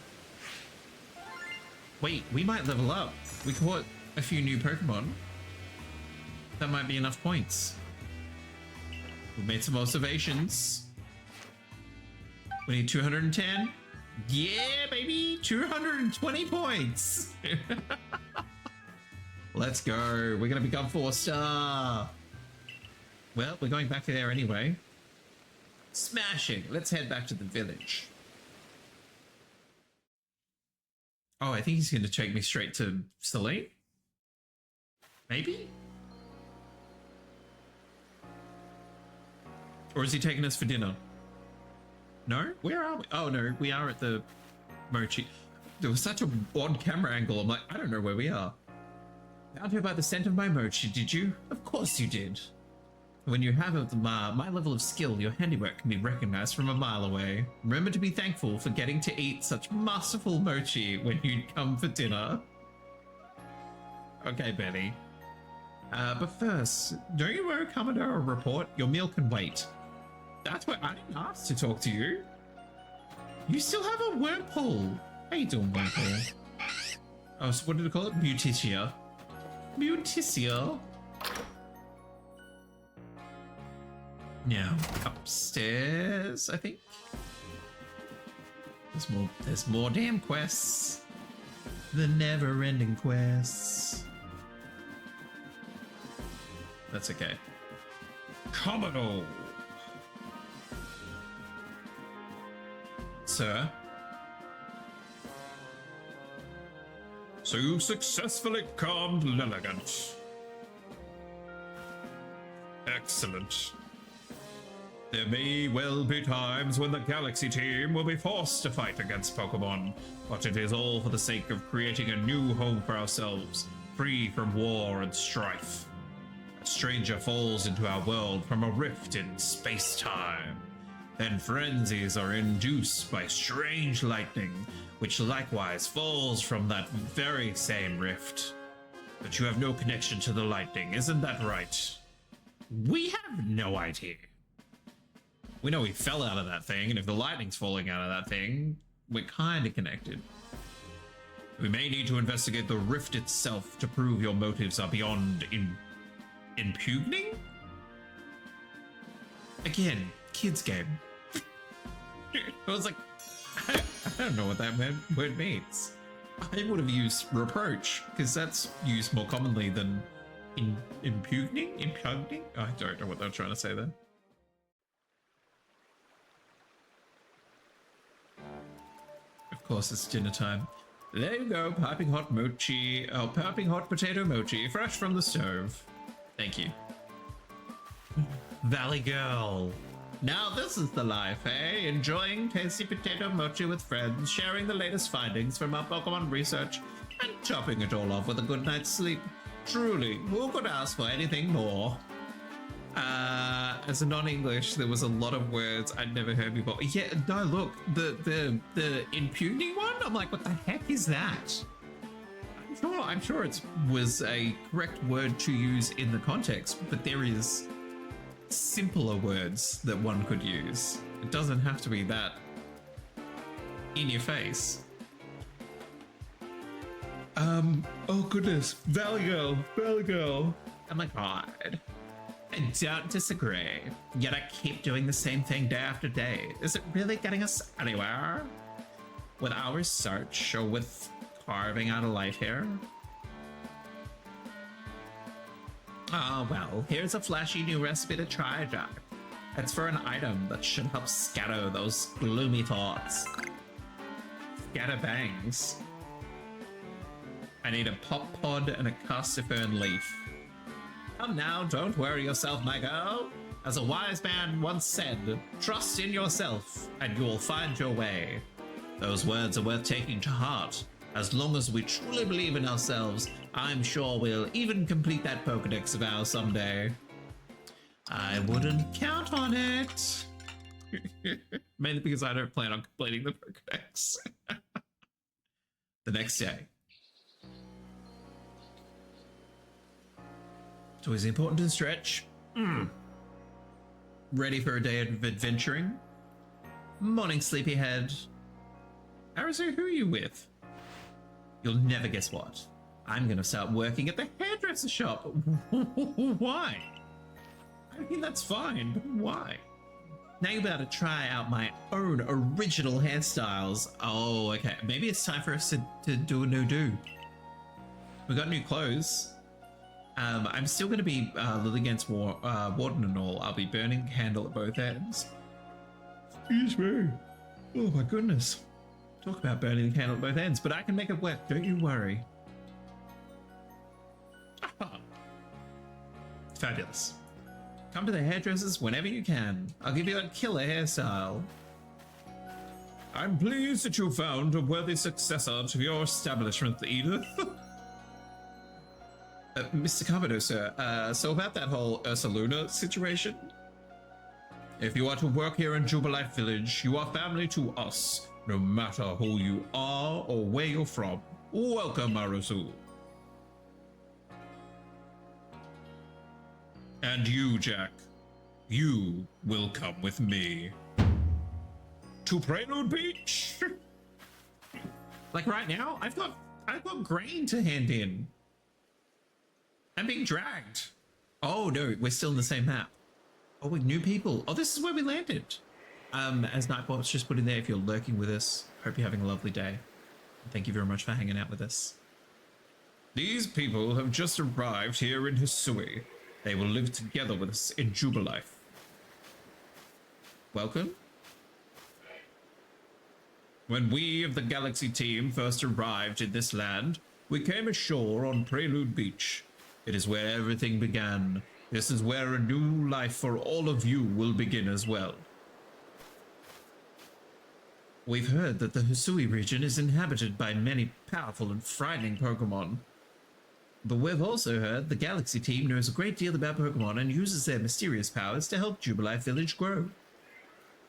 [SPEAKER 1] Wait, we might level up. We caught a few new Pokemon. That might be enough points. We've made some observations. We need 210. Yeah, baby! 220 points! Let's go. We're going to become 4-star. Well, we're going back there anyway. Smashing. Let's head back to the village. Oh, I think he's going to take me straight to Celine? Maybe? Or is he taking us for dinner? No? Where are we? Oh, no, we are at the Mochi. There was such a odd camera angle. I'm like, I don't know where we are. Found her by the scent of my Mochi, did you? Of course you did. When you have my level of skill, your handiwork can be recognized from a mile away. Remember to be thankful for getting to eat such masterful mochi when you come for dinner. Okay, Benny. But first, don't you owe Commodore a report? Your meal can wait. That's what I didn't ask to talk to you. You still have a wormhole. How you doing, wormhole? Oh, so what did it call it? Muticia. Muticia. Now, upstairs, I think. There's more damn quests. The never-ending quests. That's okay. Commodore! Sir? So you successfully calmed Lilligant. Excellent. There may well be times when the Galaxy team will be forced to fight against Pokemon, but it is all for the sake of creating a new home for ourselves, free from war and strife. A stranger falls into our world from a rift in space-time. Then frenzies are induced by strange lightning, which likewise falls from that very same rift. But you have no connection to the lightning, isn't that right? We have no idea. We know we fell out of that thing, and if the lightning's falling out of that thing, we're kind of connected. We may need to investigate the rift itself to prove your motives are beyond impugning? Again, kids game. I was like, I don't know what that word means. I would have used reproach, because that's used more commonly than impugning? Impugning? I don't know what they're trying to say there. Of course, it's dinner time. There you go, piping hot mochi. Oh, piping hot potato mochi, fresh from the stove. Thank you. Valley Girl. Now this is the life, eh? Enjoying tasty potato mochi with friends, sharing the latest findings from our Pokemon research, and topping it all off with a good night's sleep. Truly, who could ask for anything more? As a non-English, there was a lot of words I'd never heard before. Yeah, no, look, the impugning one? I'm like, what the heck is that? I'm sure it was a correct word to use in the context, but there is simpler words that one could use. It doesn't have to be that in your face. Oh goodness, Valley Girl. Oh my god. I don't disagree, yet I keep doing the same thing day after day. Is it really getting us anywhere? With our research, or with carving out a life here? Oh well, here's a flashy new recipe to try, Jack. It's for an item that should help scatter those gloomy thoughts. Scatter bangs. I need a pop pod and a carsifern leaf. Come now, don't worry yourself, my girl. As a wise man once said, trust in yourself and you'll find your way. Those words are worth taking to heart. As long as we truly believe in ourselves, I'm sure we'll even complete that Pokedex of ours someday. I wouldn't count on it. Mainly because I don't plan on completing the Pokedex. The next day. It's always important to stretch. Ready for a day of adventuring? Morning, sleepyhead. Arisu, who are you with? You'll never guess what. I'm gonna start working at the hairdresser shop. Why? I mean, that's fine, but why? Now you're about to try out my own original hairstyles. Oh, okay. Maybe it's time for us to do a new do. We got new clothes. I'm still going to be Lilligant's warden and all. I'll be burning a candle at both ends. Excuse me. Oh my goodness. Talk about burning the candle at both ends, but I can make it work. Don't you worry. Aha. Fabulous. Come to the hairdressers whenever you can. I'll give you a killer hairstyle. I'm pleased that you found a worthy successor to your establishment, Edith. Mr. Carpenter, sir, so about that whole Ursaluna situation? If you are to work here in Jubilife Village, you are family to us, no matter who you are or where you're from. Welcome, Arisu. And you, Jack, you will come with me. To Prelude Beach? Like right now, I've got grain to hand in. I'm being dragged. Oh no, we're still in the same map. Oh, with new people. Oh, this is where we landed. As Nightbot's just put in there, if you're lurking with us, hope you're having a lovely day. Thank you very much for hanging out with us. These people have just arrived here in Hisui. They will live together with us in Jubilife. Welcome. When we of the Galaxy team first arrived in this land, we came ashore on Prelude Beach. It is where everything began. This is where a new life for all of you will begin as well. We've heard that the Hisui region is inhabited by many powerful and frightening Pokemon. But we've also heard the Galaxy team knows a great deal about Pokemon and uses their mysterious powers to help Jubilife Village grow.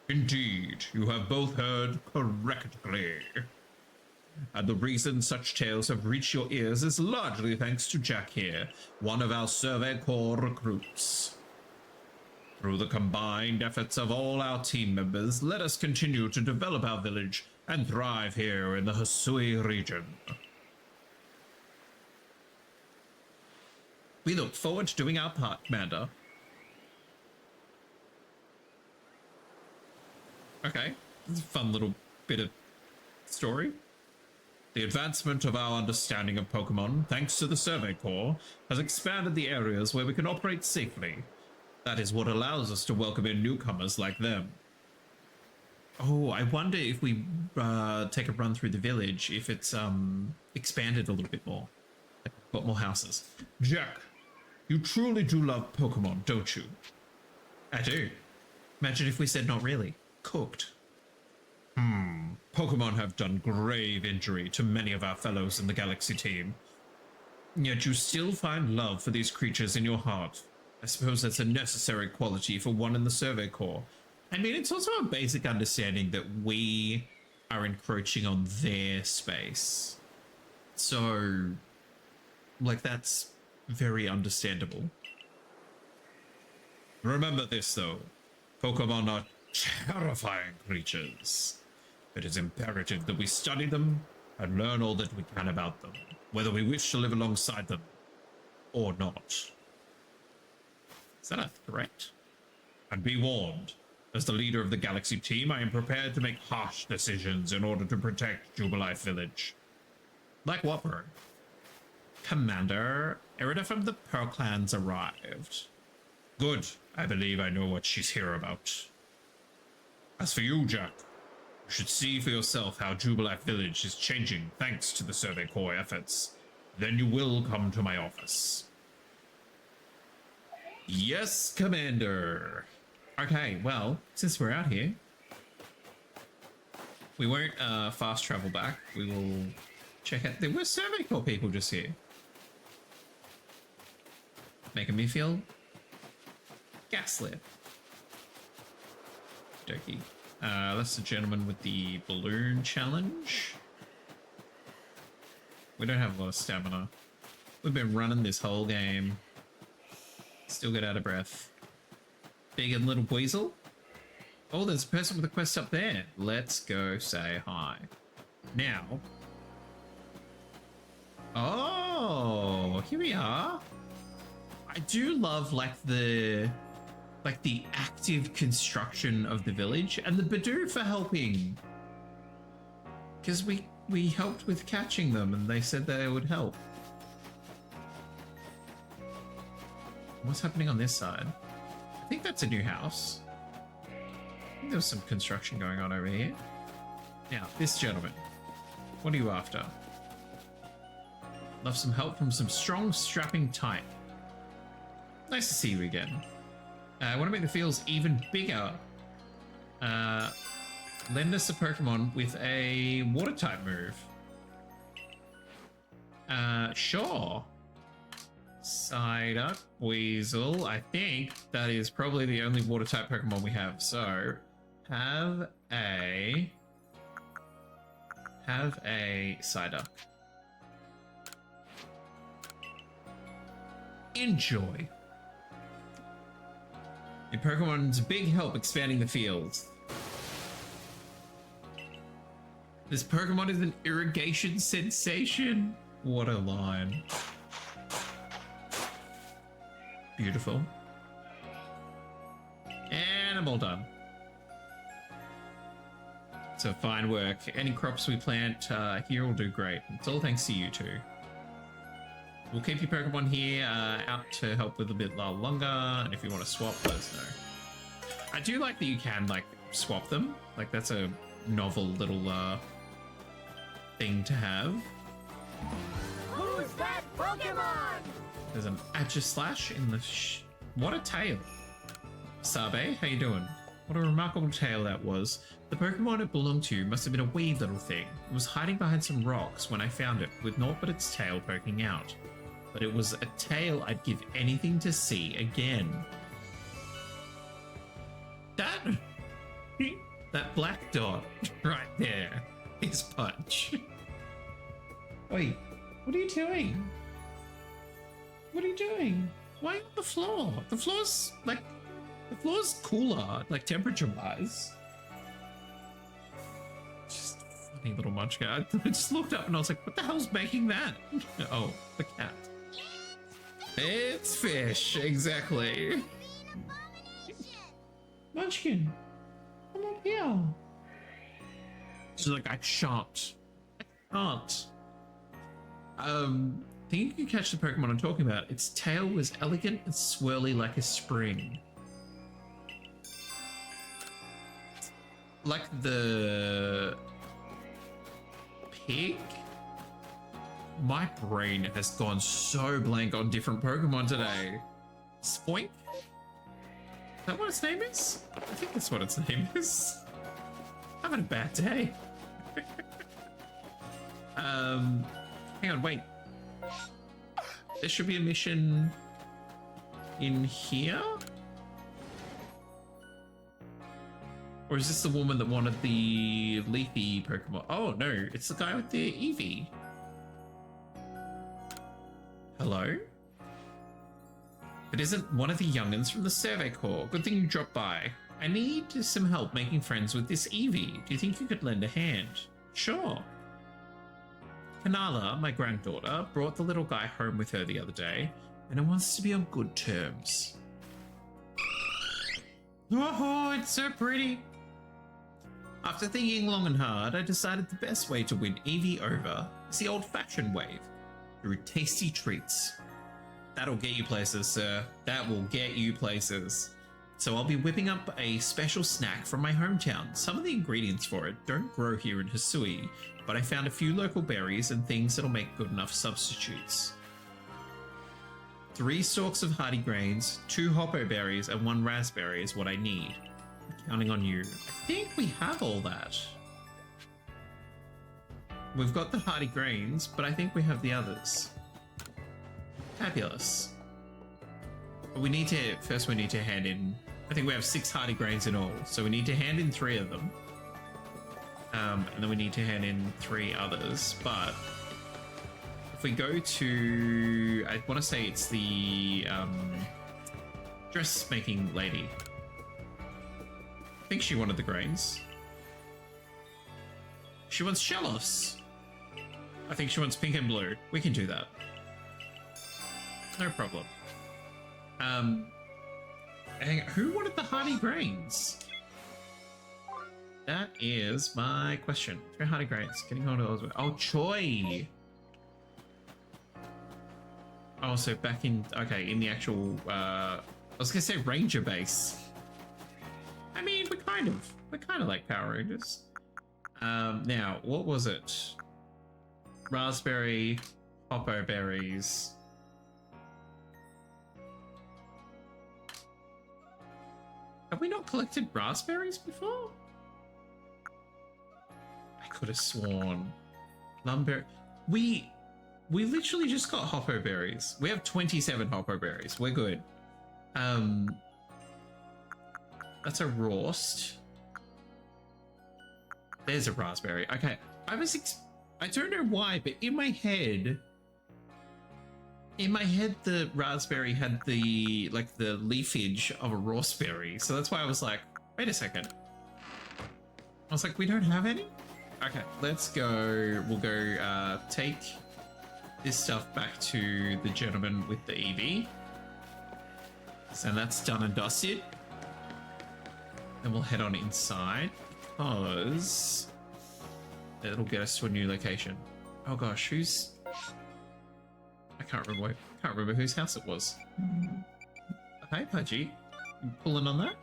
[SPEAKER 1] Indeed, you have both heard correctly. And the reason such tales have reached your ears is largely thanks to Jack here, one of our Survey Corps recruits. Through the combined efforts of all our team members, let us continue to develop our village and thrive here in the Hisui region. We look forward to doing our part, Commander. Okay, this is a fun little bit of story. The advancement of our understanding of Pokemon, thanks to the Survey Corps, has expanded the areas where we can operate safely. That is what allows us to welcome in newcomers like them. Oh, I wonder if we take a run through the village, if it's expanded a little bit more. Like, got more houses. Jack, you truly do love Pokemon, don't you? I do. Imagine if we said not really. Cooked. Pokemon have done grave injury to many of our fellows in the Galaxy team. Yet you still find love for these creatures in your heart. I suppose that's a necessary quality for one in the Survey Corps. I mean, it's also a basic understanding that we are encroaching on their space. So, like, that's very understandable. Remember this, though. Pokemon are terrifying creatures. It is imperative that we study them and learn all that we can about them, whether we wish to live alongside them or not. Is that a threat? And be warned, as the leader of the Galaxy team, I am prepared to make harsh decisions in order to protect Jubilife Village. Like what, bro? Commander, Erida from the Pearl Clans arrived. Good. I believe I know what she's here about. As for you, Jack, you should see for yourself how Jubilife Village is changing thanks to the Survey Corps efforts. Then you will come to my office. Yes, Commander. Okay, well, since we're out here, we won't fast travel back. We will check out. There were Survey Corps people just here. Making me feel gaslit. Okey-dokey. That's the gentleman with the balloon challenge. We don't have a lot of stamina. We've been running this whole game. Still get out of breath. Big and little weasel. Oh, there's a person with a quest up there. Let's go say hi. Now. Oh, here we are. I do love like the active construction of the village, and the Badoo for helping. Because we helped with catching them and they said they would help. What's happening on this side? I think that's a new house. I think there was some construction going on over here. Now, this gentleman. What are you after? Love some help from some strong, strapping type. Nice to see you again. I want to make the fields even bigger. Lend us a Pokemon with a water type move. Sure. Psyduck, Weasel. I think that is probably the only water type Pokemon we have. So, have a Psyduck. Enjoy. Your Pokemon's a big help expanding the fields. This Pokemon is an irrigation sensation. What a line. Beautiful. And I'm all done. So fine work. Any crops we plant here will do great. It's all thanks to you two. We'll keep your Pokemon here out to help with a bit longer, and if you want to swap, let us know. I do like that you can like swap them. Like that's a novel little thing to have.
[SPEAKER 3] Who's that Pokemon?
[SPEAKER 1] There's an Slash in the what a tail. Sabe, how you doing? What a remarkable tail that was. The Pokemon it belonged to must have been a wee little thing. It was hiding behind some rocks when I found it, with naught but its tail poking out. But it was a tail I'd give anything to see again. That black dot right there is Punch. Wait, what are you doing? What are you doing? Why on the floor? The floor's cooler, like temperature-wise. Just funny little munchkin. I just looked up and I was like, what the hell's making that? Oh, the cat. It's fish, exactly. Munchkin, come up here. She's like, I shan't. I think you can catch the Pokemon I'm talking about. Its tail was elegant and swirly like a spring. Like the pig? My brain has gone so blank on different Pokemon today. Spoink? Is that what its name is? I think that's what its name is. I'm having a bad day. Hang on, wait. There should be a mission in here? Or is this the woman that wanted the leafy Pokemon? Oh no, it's the guy with the Eevee. Hello? It isn't one of the young'uns from the Survey Corps. Good thing you dropped by. I need some help making friends with this Eevee. Do you think you could lend a hand? Sure. Kanala, my granddaughter, brought the little guy home with her the other day, and it wants to be on good terms. Oh, it's so pretty. After thinking long and hard, I decided the best way to win Eevee over is the old-fashioned way, through tasty treats. That'll get you places, sir. That will get you places. So I'll be whipping up a special snack from my hometown. Some of the ingredients for it don't grow here in Hisui, but I found a few local berries and things that'll make good enough substitutes. 3 stalks of hardy grains, 2 hoppo berries, and 1 raspberry is what I need. I'm counting on you. I think we have all that. We've got the hardy grains, but I think we have the others. Fabulous. But we need to, first we need to hand in I think we have 6 hardy grains in all, so we need to hand in 3 of them. And then we need to hand in 3 others, but if we go to, I want to say it's the dressmaking lady. I think she wanted the grains. She wants shellos. I think she wants pink and blue. We can do that. No problem. Who wanted the hardy grains? That is my question. 3 hardy grains. Getting on to those. Oh, Choi. Oh, so back in, okay, in the actual, I was gonna say Ranger base. I mean, we're kind of like Power Rangers. Now, what was it? Raspberry, Hoppo berries. Have we not collected raspberries before? I could have sworn. Lumber. We literally just got Hoppo berries. We have 27 Hoppo berries. We're good. That's a roast. There's a raspberry. Okay. I don't know why, but in my head, the raspberry had the leafage of a raspberry. So that's why I was like, wait a second. I was like, we don't have any? Okay, let's go. We'll go take this stuff back to the gentleman with the EV. So that's done and dusted. Then we'll head on inside because it'll get us to a new location. Oh gosh, I can't remember whose house it was. Hey, Pudgy, you pulling on that?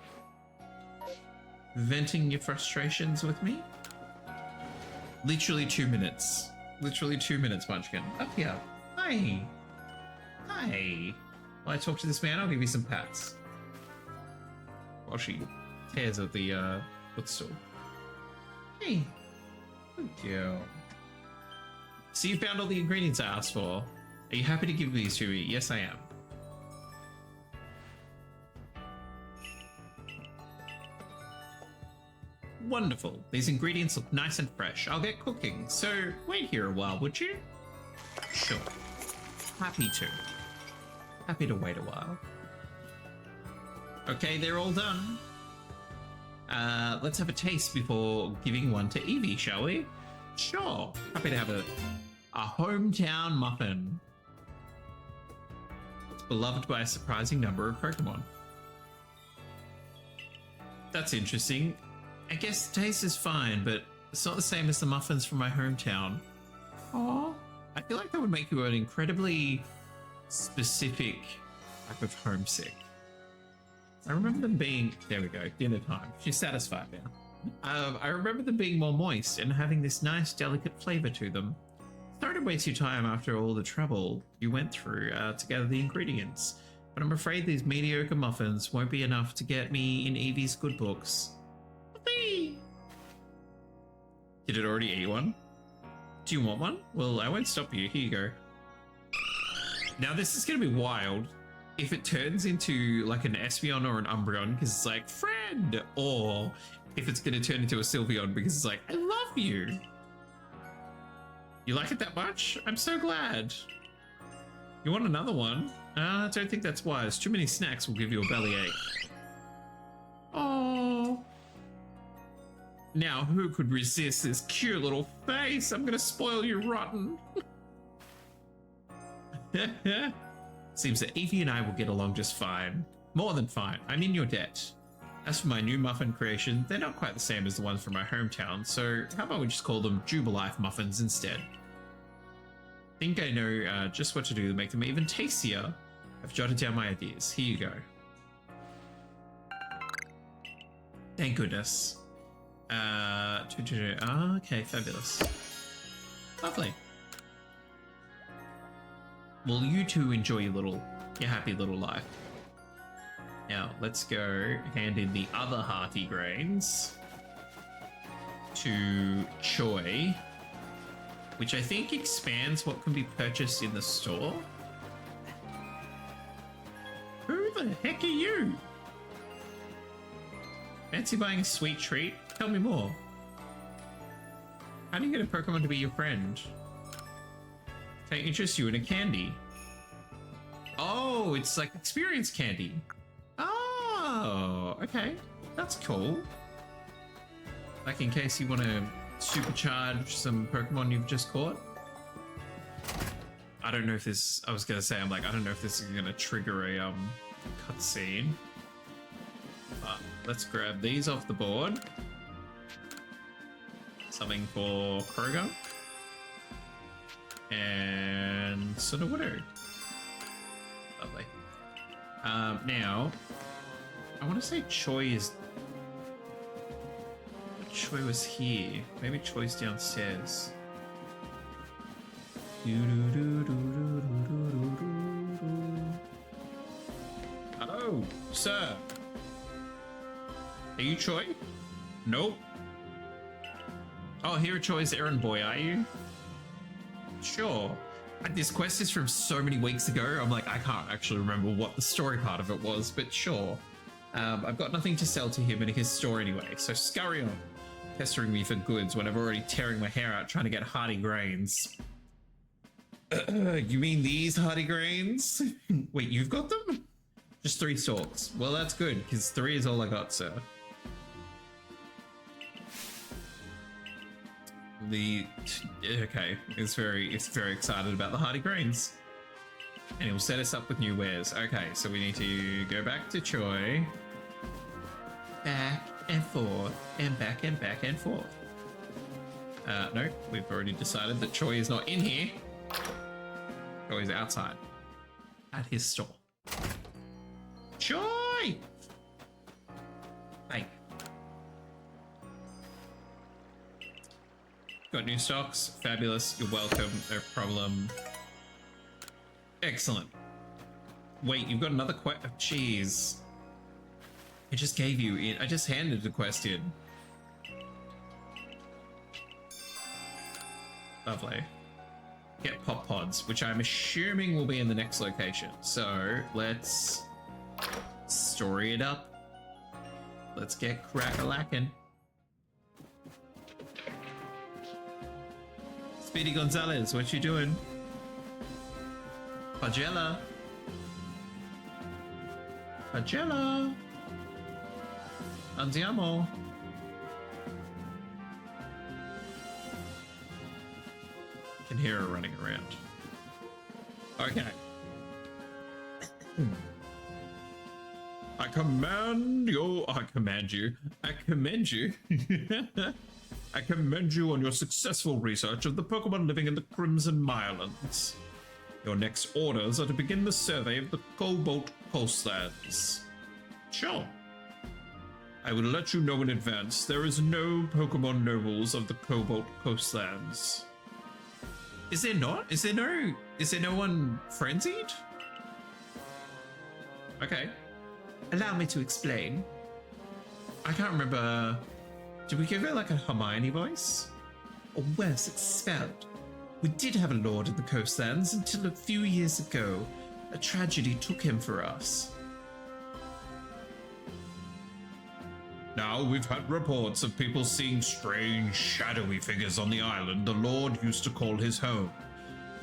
[SPEAKER 1] Venting your frustrations with me? Literally 2 minutes. Literally 2 minutes, Munchkin. Up here. Hi. Hi. While I talk to this man, I'll give you some pats. While she tears at the footstool. Hey. Good girl. So you found all the ingredients I asked for. Are you happy to give these to me? Yes, I am. Wonderful. These ingredients look nice and fresh. I'll get cooking. So wait here a while, would you? Sure. Happy to. Happy to wait a while. Okay, they're all done. Let's have a taste before giving one to Evie, shall we? Sure. Happy to have a hometown muffin. It's beloved by a surprising number of Pokemon. That's interesting. I guess the taste is fine, but it's not the same as the muffins from my hometown. Aww. I feel like that would make you an incredibly specific type of homesick. I remember them being, there we go, dinner time. She's satisfied now. I remember them being more moist and having this nice, delicate flavor to them. Sorry to waste your time after all the trouble you went through to gather the ingredients, but I'm afraid these mediocre muffins won't be enough to get me in Evie's good books. Whoopee! Did it already eat one? Do you want one? Well, I won't stop you. Here you go. Now this is going to be wild if it turns into like an Espeon or an Umbreon because it's like, friend! Or if it's going to turn into a Sylveon because it's like, I love you! You like it that much? I'm so glad. You want another one? I don't think that's wise. Too many snacks will give you a bellyache. Oh. Now, who could resist this cute little face? I'm gonna spoil you rotten. Seems that Evie and I will get along just fine. More than fine. I'm in your debt. As for my new muffin creation, they're not quite the same as the ones from my hometown, so how about we just call them Jubilife muffins instead? Think I know just what to do to make them even tastier. I've jotted down my ideas. Here you go. Thank goodness. Okay, fabulous. Lovely. Well, you two enjoy your happy little life. Now, let's go hand in the other hearty grains to Choi, which I think expands what can be purchased in the store. Who the heck are you? Fancy buying a sweet treat? Tell me more. How do you get a Pokemon to be your friend? Can I interest you in a candy? Oh, it's like experience candy. Oh, okay. That's cool. Like in case you want to supercharge some Pokemon you've just caught. I don't know if this, I was going to say, I'm like, I don't know if this is going to trigger a cutscene. But let's grab these off the board. Something for Kroger. And Sinnoh. Lovely. Now, I want to say Choi is... Choi was here. Maybe Choi's downstairs. Hello, sir. Are you Choi? Nope. Oh, here Choi's errand boy, are you? Sure. This quest is from so many weeks ago, I'm like, I can't actually remember what the story part of it was, but sure. I've got nothing to sell to him in his store anyway, so scurry on, pestering me for goods when I'm already tearing my hair out trying to get hardy grains. You mean these hardy grains? Wait, you've got them? Just 3 stalks. Well, that's good, because 3 is all I got, sir. Okay, it's very excited about the hardy grains. And it will set us up with new wares. Okay, so we need to go back to Choi. Back and forth, and back and back and forth. No, we've already decided that Choi is not in here. Choi's outside. At his store. Choi! Hey. Got new stocks? Fabulous. You're welcome. No problem. Excellent. Wait, you've got another quest. Oh, jeez. I just gave you it. I just handed the quest in. Lovely. Get pop pods, which I'm assuming will be in the next location. So let's story it up. Let's get crack-a-lackin'. Speedy Gonzalez, what you doing? Pagella. Pagella. Andiamo. I can hear her running around. Okay. I commend you. I commend you. I commend you. I commend you on your successful research of the Pokemon living in the Crimson Mirelands. Your next orders are to begin the survey of the Cobalt Coastlands. Sure. I will let you know in advance there is no Pokemon nobles of the Cobalt Coastlands. Is there not? Is there no one frenzied? Okay. Allow me to explain. I can't remember. Did we give her like a Hermione voice? Or worse, expelled. We did have a lord in the coastlands until a few years ago. A tragedy took him for us. Now we've had reports of people seeing strange, shadowy figures on the island the Lord used to call his home.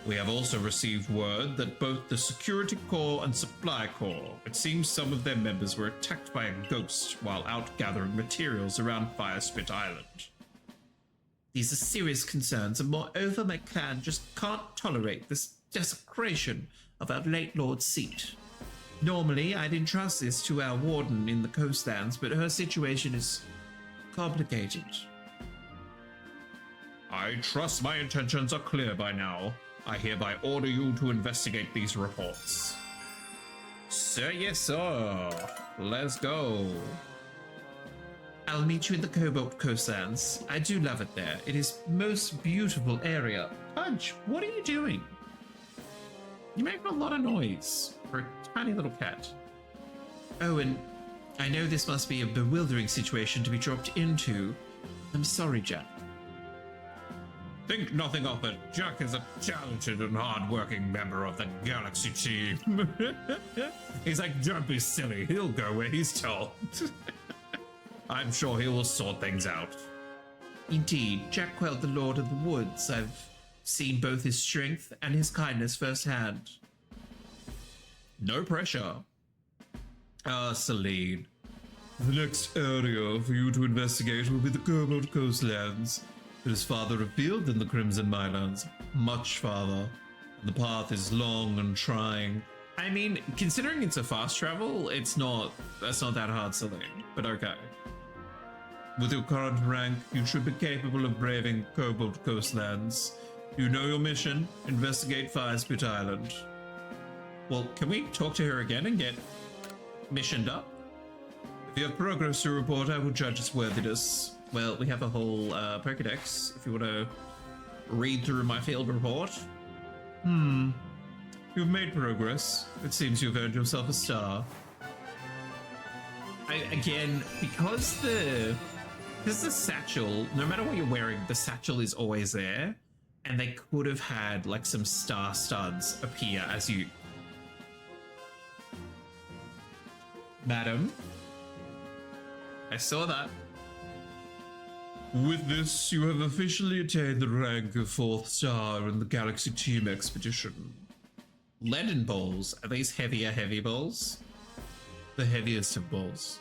[SPEAKER 1] We have also received word that both the Security Corps and Supply Corps, it seems some of their members were attacked by a ghost while out gathering materials around Firespit Island. These are serious concerns, and moreover my clan just can't tolerate this desecration of our late Lord's seat. Normally, I'd entrust this to our warden in the coastlands, but her situation is complicated. I trust my intentions are clear by now. I hereby order you to investigate these reports. Sir, yes, sir. Let's go. I'll meet you in the Cobalt Coastlands. I do love it there. It is most beautiful area. Punch, what are you doing? You make a lot of noise for a tiny little cat. Oh, and I know this must be a bewildering situation to be dropped into. I'm sorry, Jack. Think nothing of it. Jack is a talented and hard-working member of the Galaxy team. He's like, don't be silly. He'll go where he's told. I'm sure he will sort things out. Indeed, Jack quelled the Lord of the Woods. I've seen both his strength and his kindness firsthand. No pressure. Celine. The next area for you to investigate will be the Gerbold coastlands. It is farther afield than the Crimson Mylands, much farther. The path is long and trying. I mean, considering it's a fast travel, that's not that hard, Celine, but okay. With your current rank, you should be capable of braving Gerbold coastlands. You know your mission, investigate Firespit Island. Well, can we talk to her again and get missioned up? If you have progress to report, I will judge its worthiness. Well, we have a whole Pokedex, if you want to read through my field report. You've made progress. It seems you've earned yourself a star. Again, because the satchel, no matter what you're wearing, the satchel is always there, and they could have had like some star studs appear as you... Madam, I saw that. With this, you have officially attained the rank of 4th star in the Galaxy Team Expedition. Leaden balls, are these heavy balls? The heaviest of balls.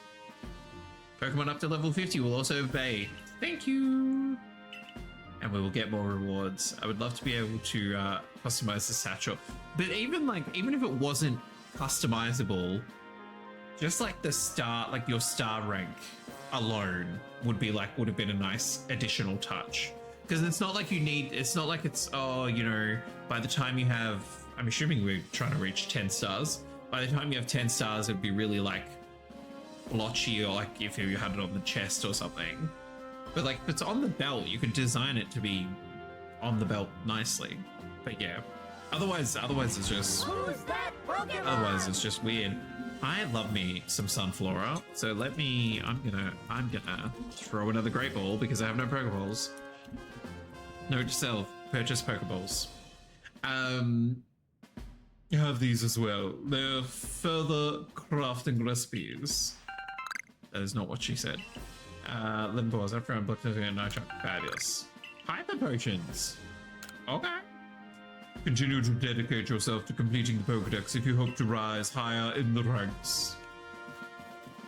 [SPEAKER 1] Pokemon up to level 50 will also obey. Thank you! And we will get more rewards. I would love to be able to customize the satchel. But even if it wasn't customizable, just like the star, like your star rank alone would have been a nice additional touch. Because it's not like it's, oh, you know, by the time you have, I'm assuming we're trying to reach 10 stars. By the time you have 10 stars, it'd be really like blotchy, or like if you had it on the chest or something. But like if it's on the belt, you could design it to be on the belt nicely. But yeah, otherwise it's just,
[SPEAKER 3] Who's that Pokemon?
[SPEAKER 1] otherwise it's just weird. I love me some Sunflora, so I'm gonna throw another Great Ball because I have no Pokeballs. Note to self, purchase Pokeballs. You have these as well. They're further crafting recipes. That is not what she said. Lemon balls, after I'm booked into a nitro. Fabulous. Hyper potions. Okay. Continue to dedicate yourself to completing the Pokedex if you hope to rise higher in the ranks.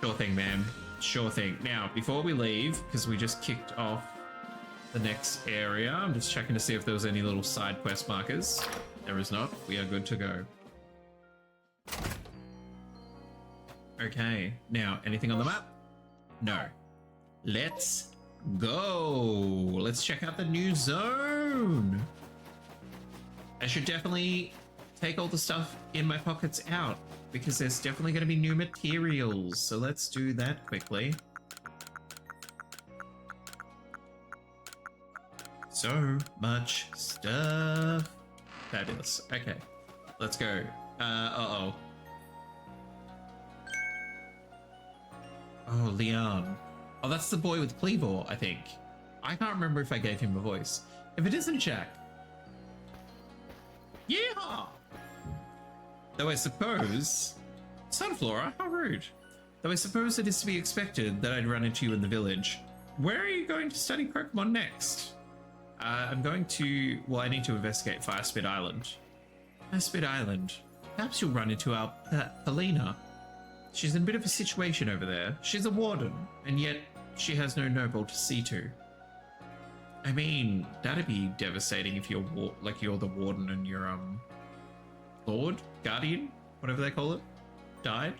[SPEAKER 1] Sure thing, man. Sure thing. Now, before we leave, because we just kicked off the next area, I'm just checking to see if there was any little side quest markers. There is not. We are good to go. Okay. Now, anything on the map? No. Let's go. Let's check out the new zone. I should definitely take all the stuff in my pockets out because there's definitely going to be new materials. So let's do that quickly. So much stuff. Fabulous. Okay, let's go. Uh-oh. Oh, Leon. Oh, that's the boy with Cleavor, I think. I can't remember if I gave him a voice. If it isn't Jack. Yeehaw! Though I suppose... Sunflora, how rude. Though I suppose it is to be expected that I'd run into you in the village. Where are you going to study Pokemon next? I'm going to... Well, I need to investigate Firespit Island. Firespit Island. Perhaps you'll run into our Helena. She's in a bit of a situation over there. She's a warden, and yet she has no noble to see to. I mean, that'd be devastating if you're the warden and your lord, guardian, whatever they call it, died.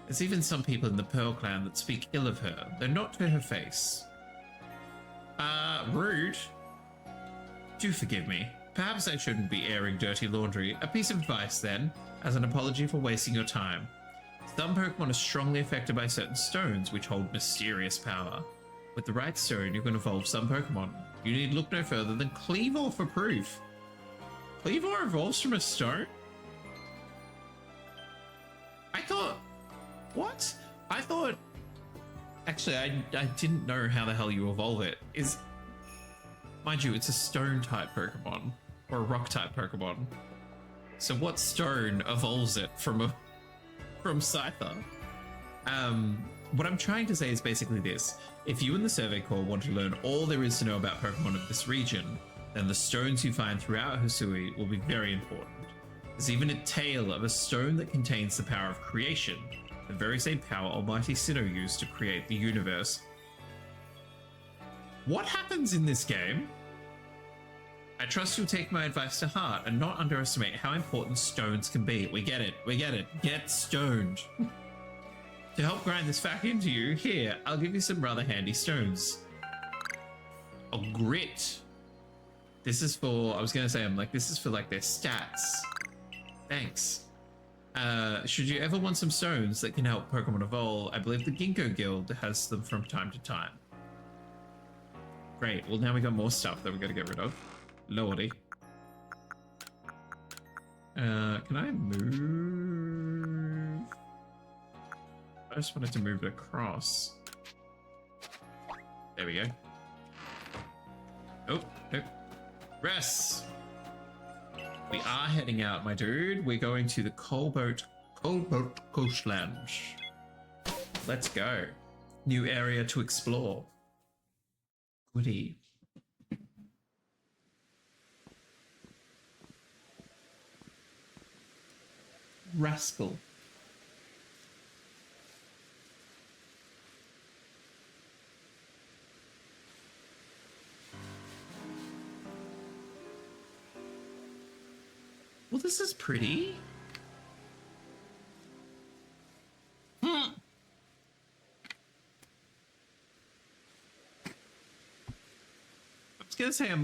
[SPEAKER 1] There's even some people in the Pearl clan that speak ill of her, though not to her face. Rude. Do forgive me. Perhaps I shouldn't be airing dirty laundry. A piece of advice then, as an apology for wasting your time. Some Pokemon are strongly affected by certain stones which hold mysterious power. With the right stone, you can evolve some Pokemon. You need look no further than Cleavor for proof. Cleavor evolves from a stone? I thought... What? I thought... Actually, I didn't know how the hell you evolve it. Mind you, it's a stone-type Pokemon. Or a rock-type Pokemon. So what stone evolves it from Scyther? What I'm trying to say is basically this. If you and the Survey Corps want to learn all there is to know about Pokemon of this region, then the stones you find throughout Hisui will be very important. There's even a tale of a stone that contains the power of creation, the very same power Almighty Sinnoh used to create the universe. What happens in this game? I trust you'll take my advice to heart and not underestimate how important stones can be. We get it. We get it. Get stoned. To help grind this fact into you, here, I'll give you some rather handy stones. A grit. This is for, I was going to say, this is for like their stats. Thanks. Should you ever want some stones that can help Pokemon evolve, I believe the Ginkgo Guild has them from time to time. Great. Well, now we got more stuff that we got to get rid of. Lordy. Can I move? I just wanted to move it across. There we go. Oh, nope. Rest. We are heading out, my dude. We're going to the Coalboat Coastlands. Let's go. New area to explore. Goody. Rascal. Well, this is pretty. I was gonna say, are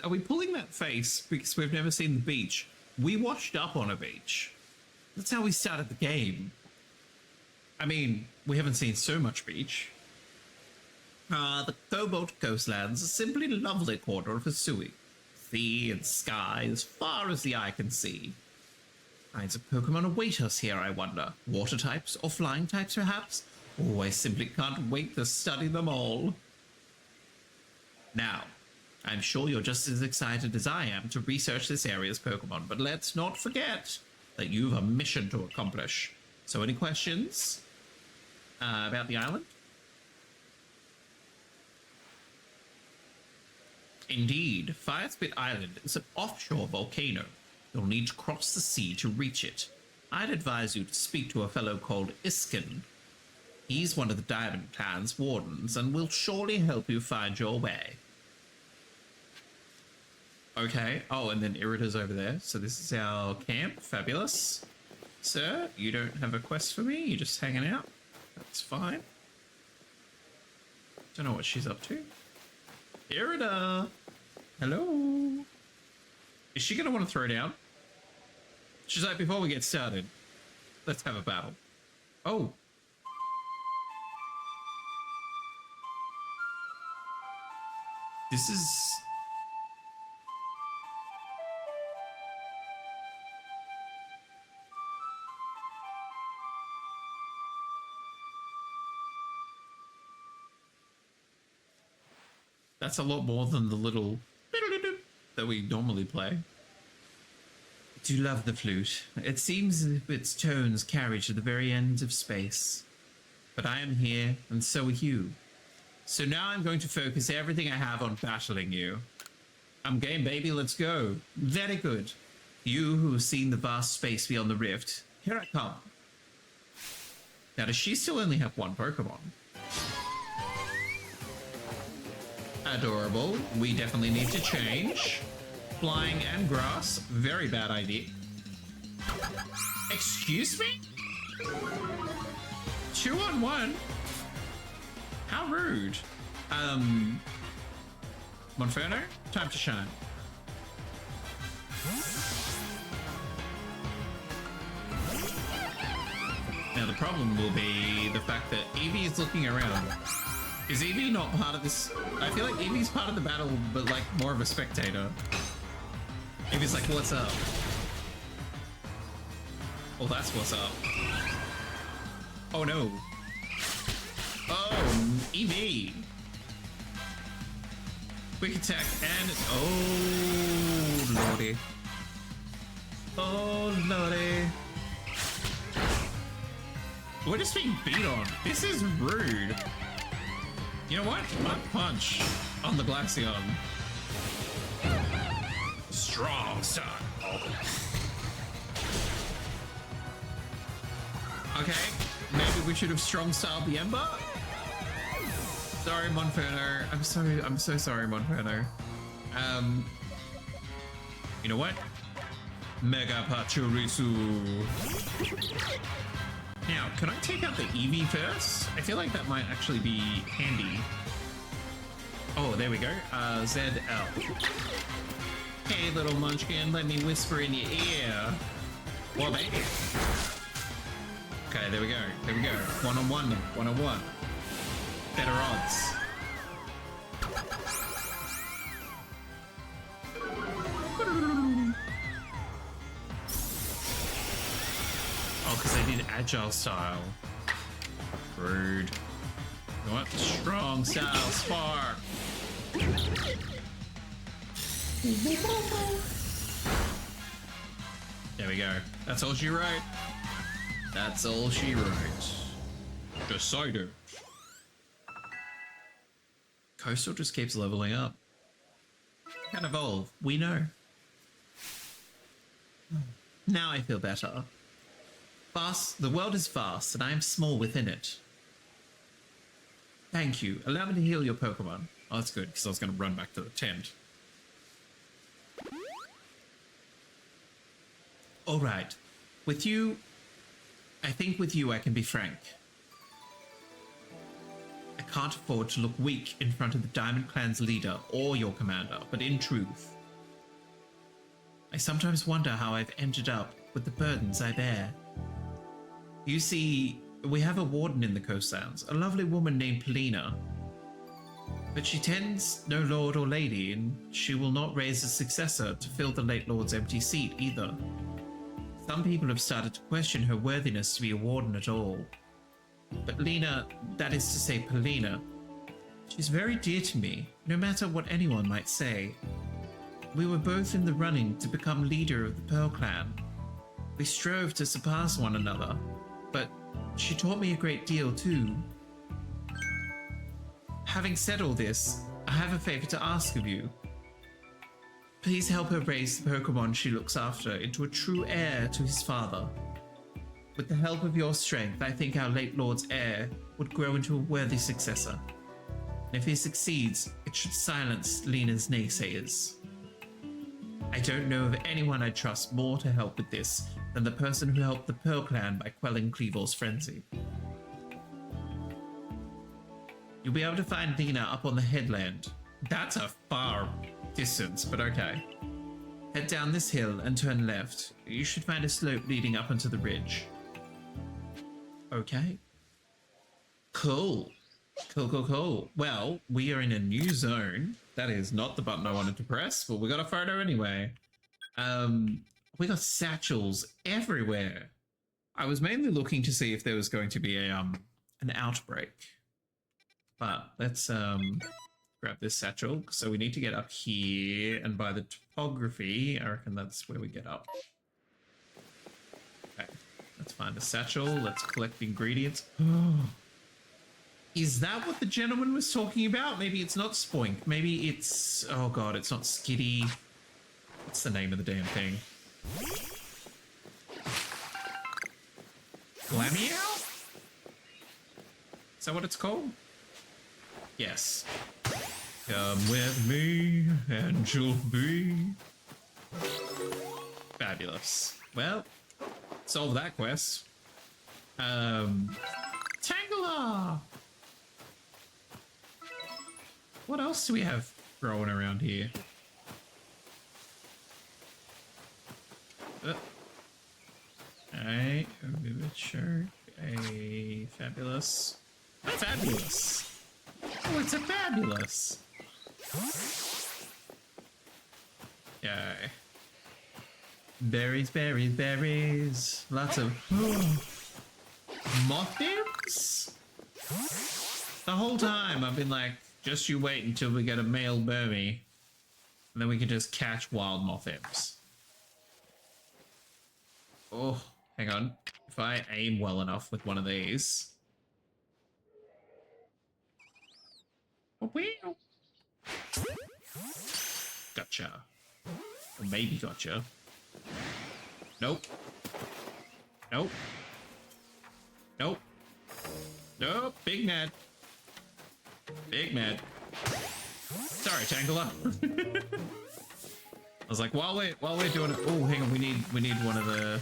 [SPEAKER 1] we pulling that face because we've never seen the beach? We washed up on a beach. That's how we started the game. I mean, we haven't seen so much beach. The Cobalt Coastlands is simply a lovely corner of Hisui. Sea and sky as far as the eye can see. Kinds of Pokemon await us here, I wonder. Water types or flying types, perhaps? Oh, I simply can't wait to study them all. Now, I'm sure you're just as excited as I am to research this area's Pokemon, but let's not forget that you've a mission to accomplish. So any questions about the island? Indeed, Firespit Island is an offshore volcano. You'll need to cross the sea to reach it. I'd advise you to speak to a fellow called Iskin. He's one of the Diamond Clan's wardens and will surely help you find your way. Okay. Oh, and then Irida's over there. So this is our camp. Fabulous. Sir, you don't have a quest for me? You're just hanging out? That's fine. Don't know what she's up to. Irida! Hello? Is she gonna want to throw down? She's like, before we get started, let's have a battle. Oh. This is... That's a lot more than the little that we normally play. I do love the flute. It seems as if its tones carry to the very ends of space. But I am here, and so are you. So now I'm going to focus everything I have on battling you. I'm game, baby, let's go. Very good. You who have seen the vast space beyond the rift, here I come. Now, does she still only have one Pokemon? Adorable. We definitely need to change. Flying and grass. Very bad idea. Excuse me? 2-on-1? How rude. Monferno, time to shine. Now the problem will be the fact that Eevee is looking around. Is Eevee not part of this? I feel like Eevee's part of the battle, but like more of a spectator. Eevee's like, what's up? Oh, that's what's up. Oh no. Oh, Eevee. Quick attack and... Oh, lordy. Oh, lordy. We're just being beat on. This is rude. You know what? My punch on the Glaceon. Strong style. Okay, maybe we should have strong styled the Ember. Sorry, Monferno. I'm so sorry, Monferno. You know what? Mega Pachirisu. Now, can I take out the Eevee first? I feel like that might actually be handy. Oh, there we go. ZL. Hey, little munchkin, let me whisper in your ear. Well, baby. Okay, there we go. There we go. One-on-one. One-on-one. Better odds. Oh, because I did agile style. Rude. You know what? Strong style spark. There we go. That's all she wrote. That's all she wrote. Decided. Coastal just keeps leveling up. Can evolve. We know. Now I feel better. Vast, the world is vast, and I am small within it. Thank you. Allow me to heal your Pokemon. Oh, that's good, because I was going to run back to the tent. All right. With you, I think with you I can be frank. I can't afford to look weak in front of the Diamond Clan's leader or your commander, but in truth, I sometimes wonder how I've ended up with the burdens I bear. You see, we have a warden in the Coastlands, a lovely woman named Polina. But she tends no lord or lady, and she will not raise a successor to fill the late lord's empty seat either. Some people have started to question her worthiness to be a warden at all. But Lena, that is to say Polina, she's very dear to me, no matter what anyone might say. We were both in the running to become leader of the Pearl Clan. We strove to surpass one another, but she taught me a great deal too. Having said all this, I have a favor to ask of you. Please help her raise the Pokemon she looks after into a true heir to his father. With the help of your strength, I think our late lord's heir would grow into a worthy successor. And if he succeeds, it should silence Lena's naysayers. I don't know of anyone I trust more to help with this than the person who helped the Pearl Clan by quelling Cleavor's frenzy. You'll be able to find Lena up on the headland. That's a far distance, but okay. Head down this hill and turn left. You should find a slope leading up onto the ridge. Okay. Cool. Cool. Well, we are in a new zone. That is not the button I wanted to press, but we got a photo anyway. We got satchels everywhere. I was mainly looking to see if there was going to be a an outbreak. But let's grab this satchel. So we need to get up here, and by the topography, I reckon that's where we get up. Okay, let's find a satchel. Let's collect the ingredients. Is that what the gentleman was talking about? Maybe it's not Spoink. Maybe it's... Oh god, it's not Skitty. What's the name of the damn thing? Glameow? Is that what it's called? Yes. Come with me and you'll be... Fabulous. Well, solve that quest. Tangela! What else do we have growing around here? Alright, a vivid shark, a fabulous. A fabulous! Oh, it's a fabulous! Okay. Berries, berries, berries. Lots of Mothimps? The whole time I've been like, just you wait until we get a male Burmy, and then we can just catch wild Mothimps. Oh, Hang on. If I aim well enough with one of these. Oh, wow. Gotcha. Or maybe gotcha. Nope. Nope. Nope. Nope. Big Mad. Big Mad. Sorry, Tangela. I was like, while we're doing it. Oh, hang on. We need one of the.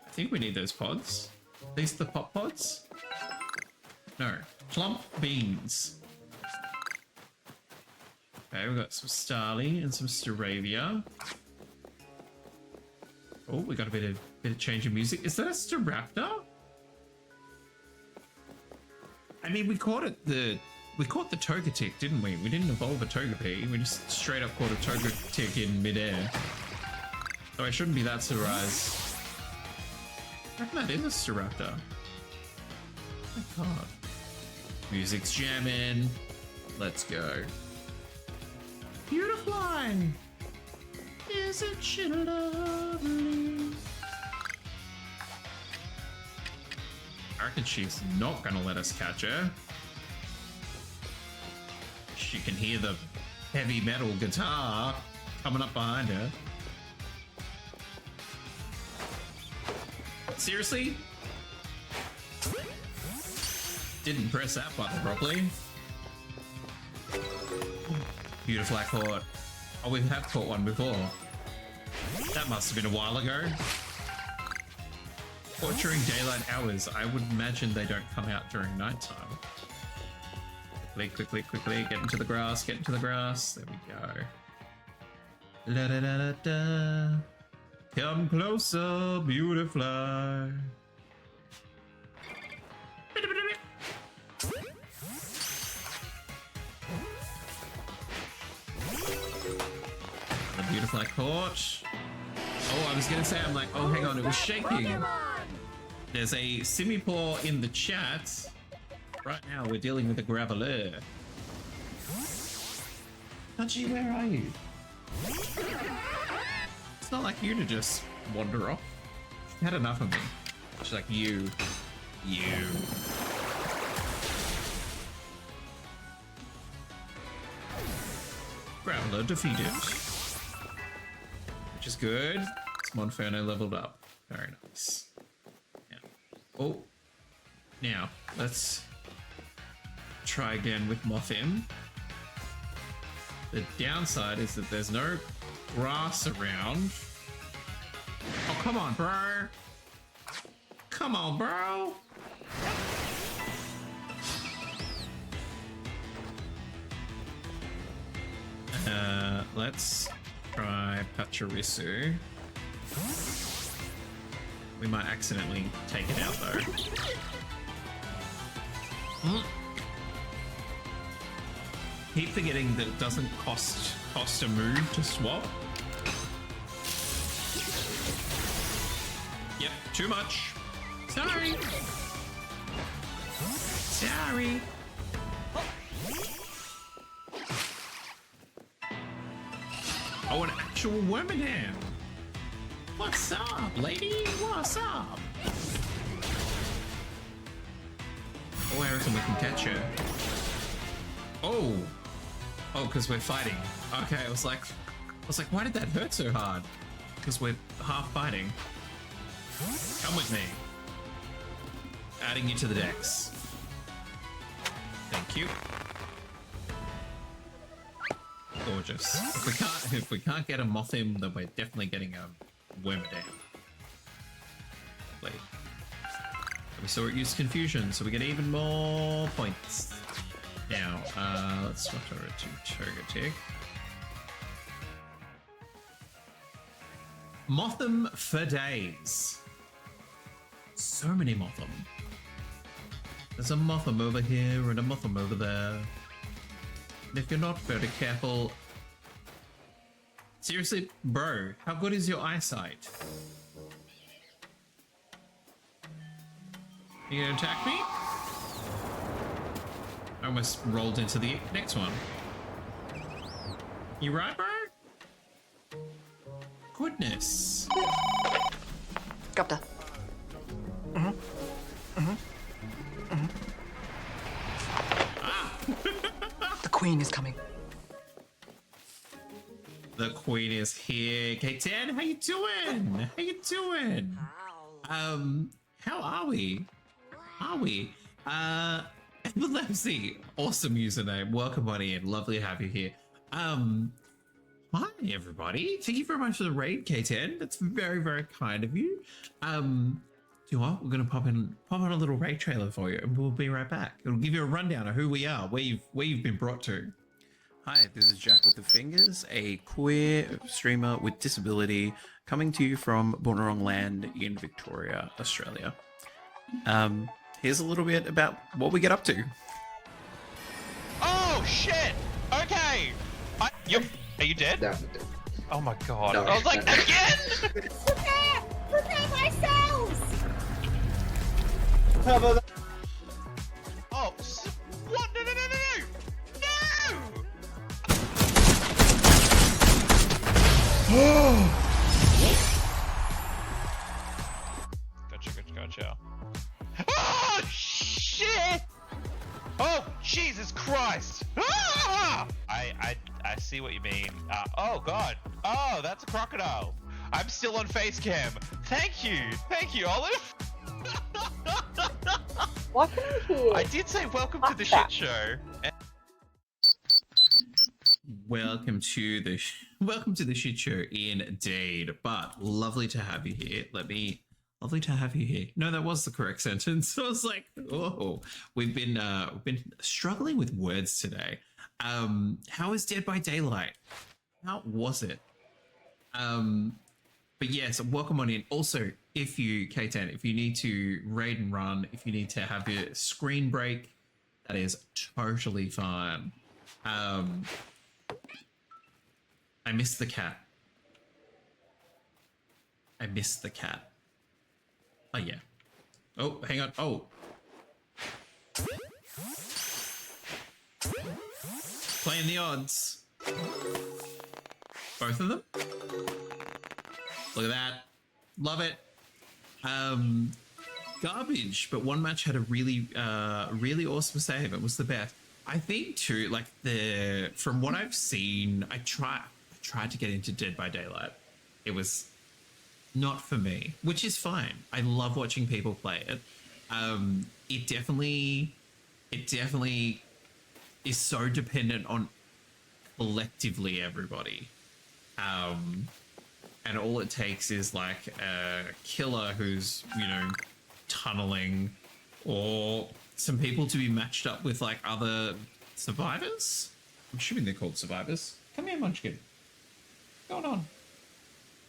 [SPEAKER 1] I think we need those pods. These are the pop pods. No, plump beans. Okay, we've got some Starly and some Staravia. Oh, we got a bit of change of music. Is that a Staraptor? I mean, we caught the Togetic, didn't we? We didn't evolve a Togepi. We just straight up caught a Togetic in midair. So I shouldn't be that surprised. I reckon that is a Staraptor. Oh my god. Music's jamming. Let's go. Beautifly! Isn't she lovely? I reckon she's not gonna let us catch her. She can hear the heavy metal guitar coming up behind her. Seriously? Didn't press that button properly. Beautiful, I caught. Oh, we have caught one before. That must have been a while ago. Or during daylight hours. I would imagine they don't come out during nighttime. Quickly, get into the grass, get into the grass. There we go. La da da da da. Come closer, beautifly. The beautiful I caught. Oh, I was gonna say, I'm like, oh, hang on, it was shaking. There's a Simipour in the chat. Right now, we're dealing with a Graveler. Touchy, where are you? It's not like you to just wander off. You've had enough of me. She's like, you. Graveler defeated. Which is good. It's Monferno leveled up. Very nice. Yeah. Oh. Now, let's try again with Mothim. The downside is that there's no grass around. Oh, come on, bro. Come on, bro. Let's try Pachirisu. We might accidentally take it out though. Keep forgetting that it doesn't cost a move to swap. Yep, too much. Sorry. Sorry. Oh, an actual Wormadam. What's up, lady? What's up? Oh, I reckon we can catch her. Oh. Oh, because we're fighting. Okay, I was like, why did that hurt so hard? Because we're half fighting. Come with me. Adding you to the decks. Thank you. Gorgeous. If we can't get a Mothim, then we're definitely getting a Wormadam. Lovely. We saw it use confusion, so we get even more points. Now, let's swap over to Togetic. Mothim for days. So many Mothim. There's a Mothim over here and a Mothim over there. And if you're not very careful... Seriously, bro, how good is your eyesight? You gonna attack me? I almost rolled into the next one. You right, bro? Goodness.
[SPEAKER 4] Dropped her. queen is coming.
[SPEAKER 1] The queen is here. K10, how you doing? How you doing? How are we? Are we? Epilepsy, awesome username. Welcome on in. Lovely to have you here. Hi everybody. Thank you very much for the raid, K10. That's very, very kind of you. Do you know what? We're gonna pop on a little raid trailer for you, and we'll be right back. It'll give you a rundown of who we are, where you've been brought to. Hi, this is Jack with the Fingers, a queer streamer with disability, coming to you from Born Wrong Land in Victoria, Australia. Here's a little bit about what we get up to.
[SPEAKER 5] Oh shit! Okay. Are you dead?
[SPEAKER 6] No.
[SPEAKER 5] Oh my god!
[SPEAKER 6] No.
[SPEAKER 5] I was like, again!
[SPEAKER 3] Prepare myself!
[SPEAKER 5] Oh, what? No! Gotcha. Oh shit! Oh Jesus Christ! Ah! I see what you mean. Oh god. Oh, that's a crocodile. I'm still on face cam. Thank you, Olive.
[SPEAKER 7] What can I hear?
[SPEAKER 5] I did say welcome to the shit show.
[SPEAKER 1] Welcome to the shit show indeed. But lovely to have you here. Lovely to have you here. No, that was the correct sentence. I was like, oh, we've been struggling with words today. How is Dead by Daylight? How was it? But yes, welcome on in. Also, if you, K10, if you need to raid and run, if you need to have your screen break, that is totally fine. I missed the cat. Oh, yeah. Oh, hang on. Oh. Playing the odds. Both of them. Look at that. Love it. Garbage, but one match had a really awesome save. It was the best. I think too, like from what I've seen, I tried to get into Dead by Daylight. It was not for me, which is fine. I love watching people play it. It definitely is so dependent on collectively everybody. And all it takes is like a killer who's, tunneling, or some people to be matched up with like other survivors. I'm assuming they're called survivors. Come here, Munchkin. What's going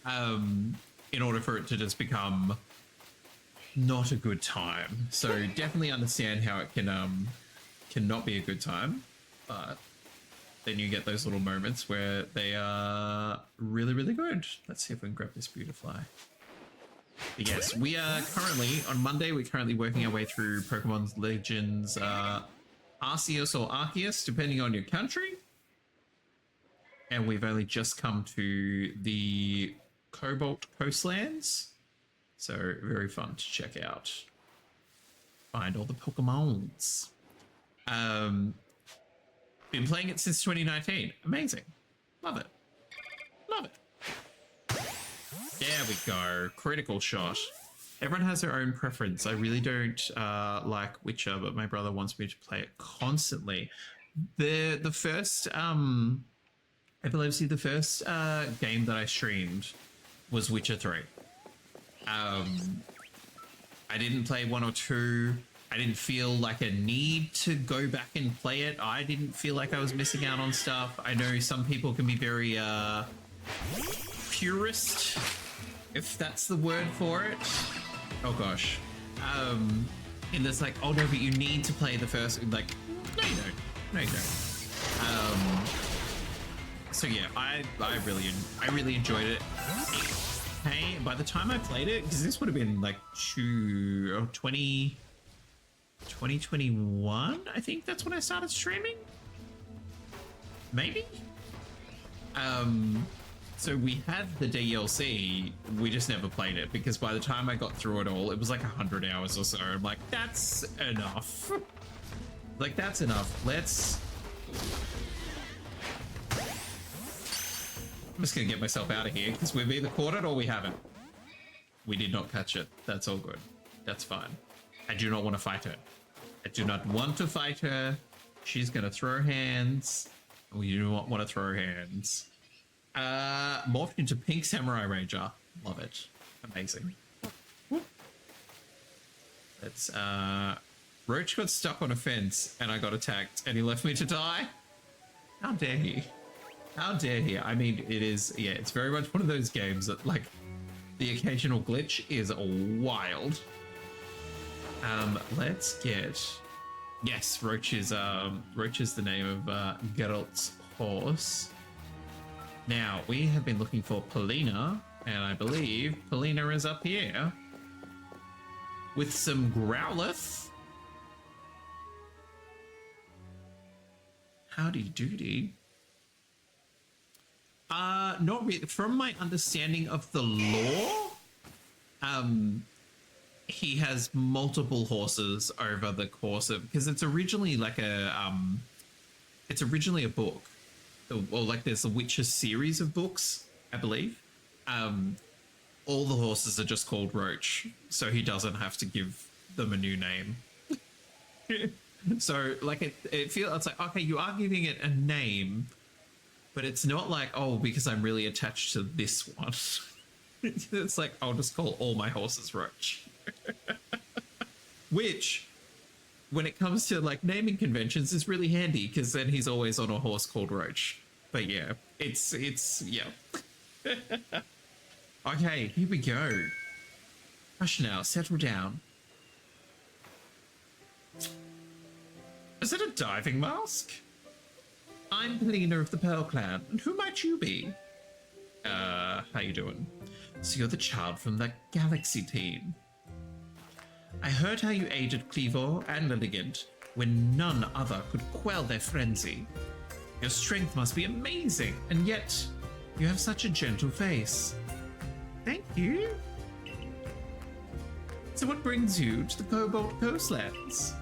[SPEAKER 1] on? In order for it to just become not a good time. So definitely understand how it can not be a good time, but then you get those little moments where they are really, really good. Let's see if we can grab this Beautifly. But yes, we are currently, on Monday, we're currently working our way through Pokemon Legends Arceus or Arceus, depending on your country. And we've only just come to the Cobalt Coastlands. So very fun to check out. Find all the Pokemons. Been playing it since 2019. Amazing. Love it. Love it. There we go. Critical shot. Everyone has their own preference. I really don't like Witcher, but my brother wants me to play it constantly. The first I believe the first game that I streamed was Witcher 3. I didn't play 1 or 2. I didn't feel like a need to go back and play it. I didn't feel like I was missing out on stuff. I know some people can be very purist, if that's the word for it. Oh gosh. And there's like, oh no, but you need to play the first. Like, no you don't. No you don't. So yeah, I really enjoyed it. Hey, by the time I played it, because this would have been like 2021, I think that's when I started streaming. Maybe. So we had the DLC, we just never played it because by the time I got through it all, it was like 100 hours or so. I'm like, that's enough. Like, that's enough. Let's I'm just gonna get myself out of here because we've either caught it or we haven't. We did not catch it. That's all good. That's fine. I do not want to fight her. I do not want to fight her. She's gonna throw her hands. We do not want to throw her hands. Morphed into Pink Samurai Ranger. Love it. Amazing. Let's Roach got stuck on a fence and I got attacked and he left me to die. How dare he? How dare he? I mean, it is, yeah, it's very much one of those games that, like, the occasional glitch is wild. Let's get, yes, Roach is the name of Geralt's horse. Now, we have been looking for Polina, and I believe Polina is up here with some Growlithe. Howdy doody. Not really. From my understanding of the lore, he has multiple horses over the course of, because it's originally like a book, or like there's a Witcher series of books, I believe. All the horses are just called Roach, so he doesn't have to give them a new name. So like it feels, it's like, okay, you are giving it a name, but it's not like, oh, because I'm really attached to this one. It's like, I'll just call all my horses Roach. Which, when it comes to like naming conventions, is really handy because then he's always on a horse called Roach. But yeah, it's yeah. Okay, here we go. Hush now, settle down. Is it a diving mask? I'm Polina of the Pearl Clan, and who might you be? How you doing? So you're the child from the Galaxy team. I heard how you aided Cleavor and Lilligant when none other could quell their frenzy. Your strength must be amazing, and yet you have such a gentle face. Thank you. So what brings you to the Cobalt Coastlands?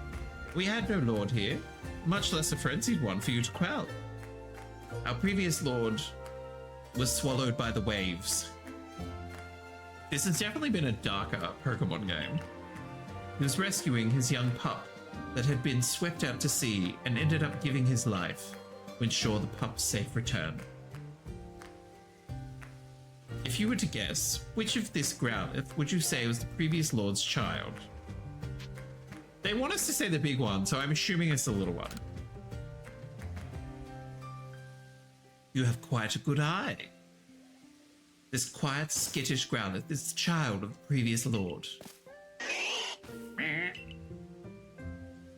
[SPEAKER 1] We had no lord here, much less a frenzied one for you to quell. Our previous lord was swallowed by the waves. This has definitely been a darker Pokemon game. He was rescuing his young pup that had been swept out to sea and ended up giving his life to ensure the pup's safe return. If you were to guess, which of this Growlithe would you say was the previous lord's child? They want us to say the big one, so I'm assuming it's the little one. You have quite a good eye. This quiet, skittish Growlithe is the child of the previous lord.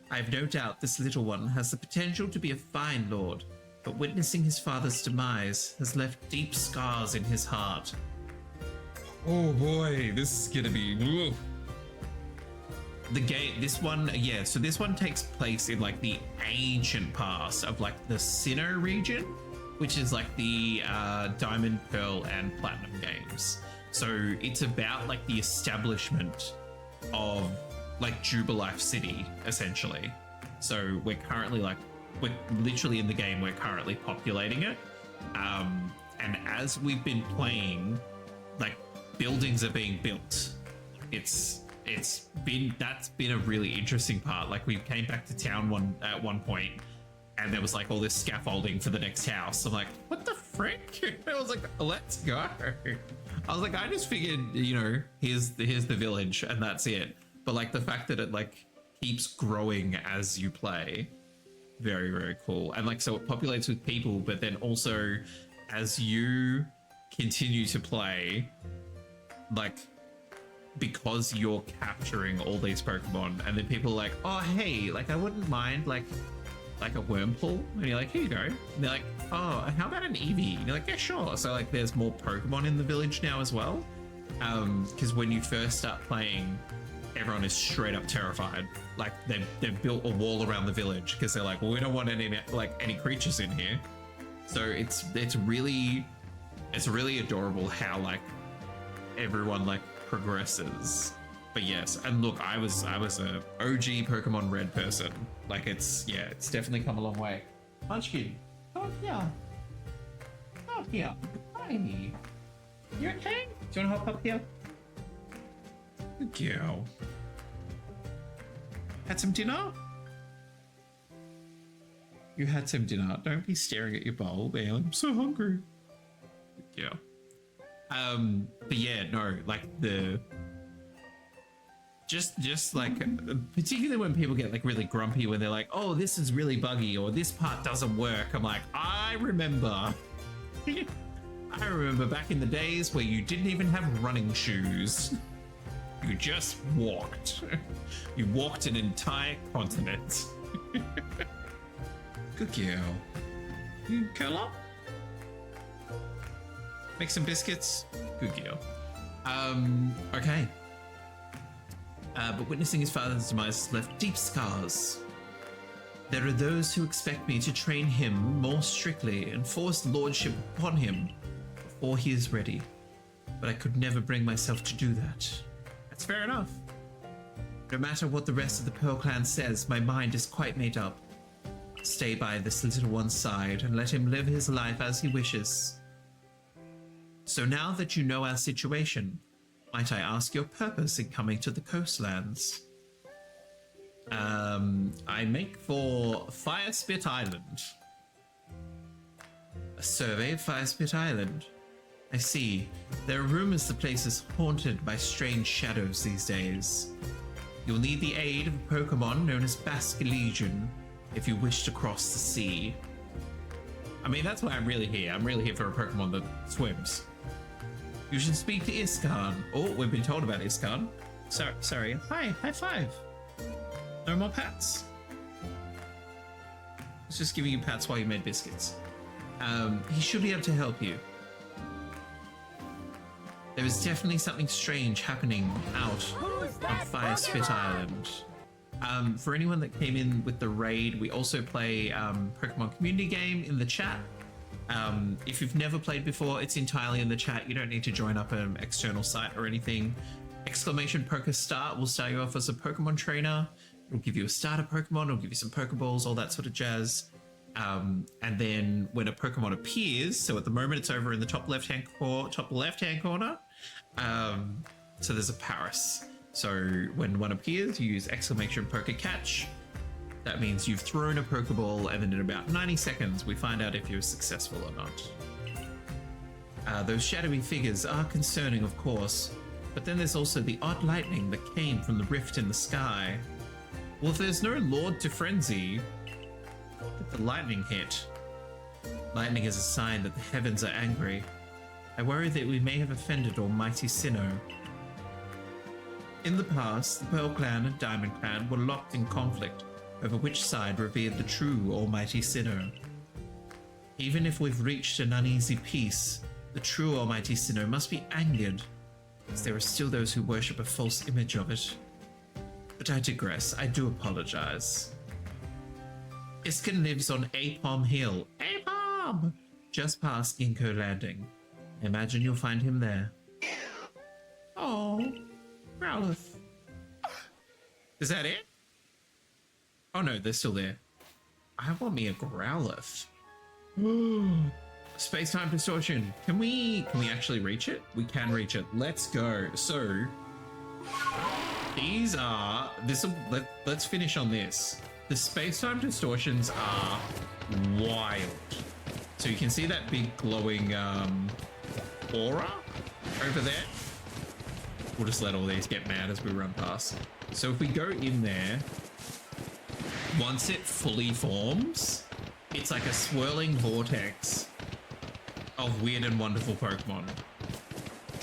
[SPEAKER 1] I have no doubt this little one has the potential to be a fine lord, but witnessing his father's demise has left deep scars in his heart. Oh boy, this is gonna be... Ugh. The game, this one, yeah, so this one takes place in like the ancient past of like the Sinnoh region, which is like the Diamond, Pearl, and Platinum games. So it's about like the establishment of like Jubilife City, essentially. So we're currently like, we're literally in the game, we're currently populating it. And as we've been playing, like buildings are being built. That's been a really interesting part. Like we came back to town at one point and there was like all this scaffolding for the next house. I'm like, what the frick? I was like, let's go. I was like, I just figured, you know, here's the village and that's it. But like the fact that it like keeps growing as you play, very, very cool. And like, so it populates with people, but then also as you continue to play, like, because you're capturing all these Pokemon and then people are like, oh, hey, like I wouldn't mind like a Wurmple. And you're like, here you go. And they're like, oh, how about an Eevee? And you're like, yeah, sure. So like there's more Pokemon in the village now as well. Because when you first start playing, everyone is straight up terrified. Like they've built a wall around the village because they're like, well, we don't want any creatures in here. So it's really adorable how like everyone like progresses. But yes, and look, I was a OG Pokemon Red person. Like it's definitely come a long way. Munchkin, come here. Come here. Hi. You okay? Do you want to hop up here? Good girl. Had some dinner? You had some dinner. Don't be staring at your bowl, man. I'm so hungry. Good girl. But yeah, no, like just like, particularly when people get like really grumpy when they're like, oh, this is really buggy or this part doesn't work. I'm like, I remember. I remember back in the days where you didn't even have running shoes. You just walked. You walked an entire continent. Good girl. You curl up? Make some biscuits? Good girl. Okay. But witnessing his father's demise left deep scars. There are those who expect me to train him more strictly and force lordship upon him before he is ready. But I could never bring myself to do that. That's fair enough. No matter what the rest of the Pearl Clan says, my mind is quite made up. Stay by this little one's side and let him live his life as he wishes. So now that you know our situation, might I ask your purpose in coming to the coastlands? I make for Firespit Island. A survey of Firespit Island. I see. There are rumors the place is haunted by strange shadows these days. You'll need the aid of a Pokemon known as Basculegion if you wish to cross the sea. I mean, that's why I'm really here. I'm really here for a Pokemon that swims. You should speak to Iskan. Oh, we've been told about Iskan. Sorry. Hi, high five. No more pats. I was just giving you pats while you made biscuits. He should be able to help you. There is definitely something strange happening out on Firespit Island. For anyone that came in with the raid, we also play Pokemon community game in the chat. If you've never played before, it's entirely in the chat. You don't need to join up an external site or anything. Exclamation Poker Start will start you off as a Pokemon trainer. It'll give you a starter Pokemon, it'll give you some Pokeballs, all that sort of jazz. And then when a Pokemon appears, so at the moment it's over in the top left-hand corner. So there's a Paris. So when one appears, you use exclamation Poker Catch. That means you've thrown a Pokeball, and then in about 90 seconds, we find out if you're successful or not. Those shadowy figures are concerning, of course, but then there's also the odd lightning that came from the rift in the sky. Well, if there's no Lord to Frenzy, what did the lightning hit? Lightning is a sign that the heavens are angry. I worry that we may have offended Almighty Sinnoh. In the past, the Pearl Clan and Diamond Clan were locked in conflict over which side revered the true Almighty Sinnoh. Even if we've reached an uneasy peace, the true Almighty Sinnoh must be angered, as there are still those who worship a false image of it. But I digress. I do apologize. Iskin lives on Apom Hill. Apom! Just past Ginkgo Landing. I imagine you'll find him there. Oh, Rowlet. Is that it? Oh no, they're still there. I want me a Growlithe. Space-time distortion. Can we actually reach it? We can reach it. Let's go. So these are let's finish on this. The space-time distortions are wild. So you can see that big glowing aura over there. We'll just let all these get mad as we run past. So if we go in there, once it fully forms, it's like a swirling vortex of weird and wonderful Pokemon.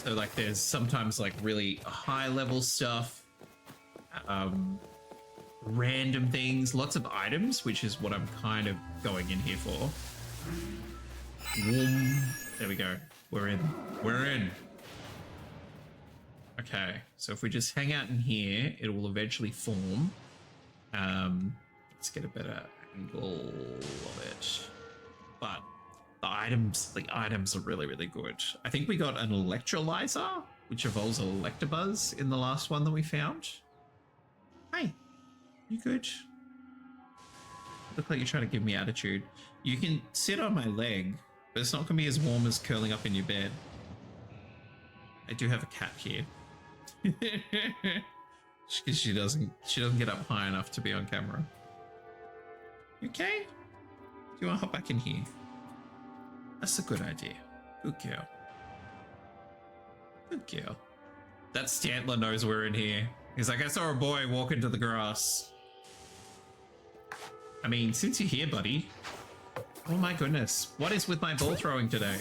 [SPEAKER 1] So like there's sometimes like really high level stuff, random things, lots of items, which is what I'm kind of going in here for. There we go. We're in. We're in. Okay, so if we just hang out in here, it will eventually form. Let's get a better angle of it. But the items are really, really good. I think we got an Electrolyzer, which evolves Electabuzz in the last one that we found. Hi, you good? look like you're trying to give me attitude. You can sit on my leg, but it's not gonna be as warm as curling up in your bed. I do have a cat here. Because she doesn't get up high enough to be on camera. You okay? Do you want to hop back in here? That's a good idea. Good girl. Good girl. That Stantler knows we're in here. He's like, I saw a boy walk into the grass. I mean, since you're here, buddy. Oh my goodness. What is with my ball throwing today?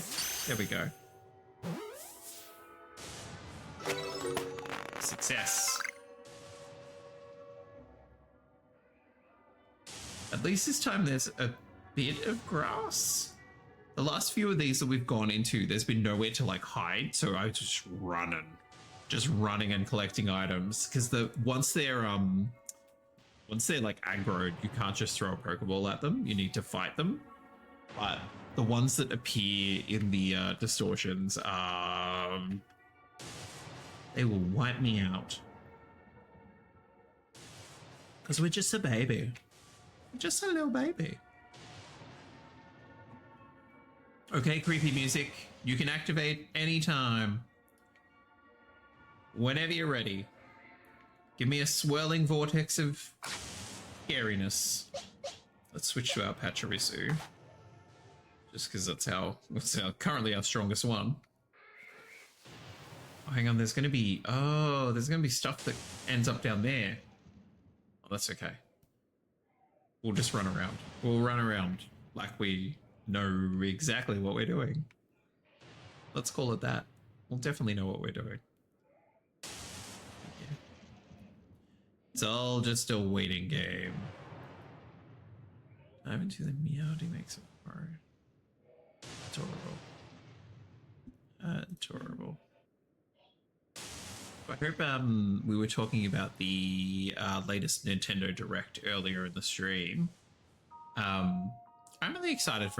[SPEAKER 1] There we go. Success. At least this time there's a bit of grass. The last few of these that we've gone into, there's been nowhere to like hide, so I was just running and collecting items. Because once they're like aggroed, you can't just throw a pokeball at them. You need to fight them. But the ones that appear in the distortions, they will wipe me out. Because we're just a baby. Just a little baby. Okay, creepy music. You can activate anytime. Whenever you're ready. Give me a swirling vortex of scariness. Let's switch to our Pachirisu. Just because that's currently our strongest one. Oh, hang on, there's gonna be stuff that ends up down there. Oh, that's okay. We'll just run around. We'll run around like we know exactly what we're doing. Let's call it that. We'll definitely know what we're doing. Yeah. It's all just a waiting game. I haven't seen the Meowdy makes it hard. Adorable. Adorable. I hope we were talking about the latest Nintendo Direct earlier in the stream. I'm really excited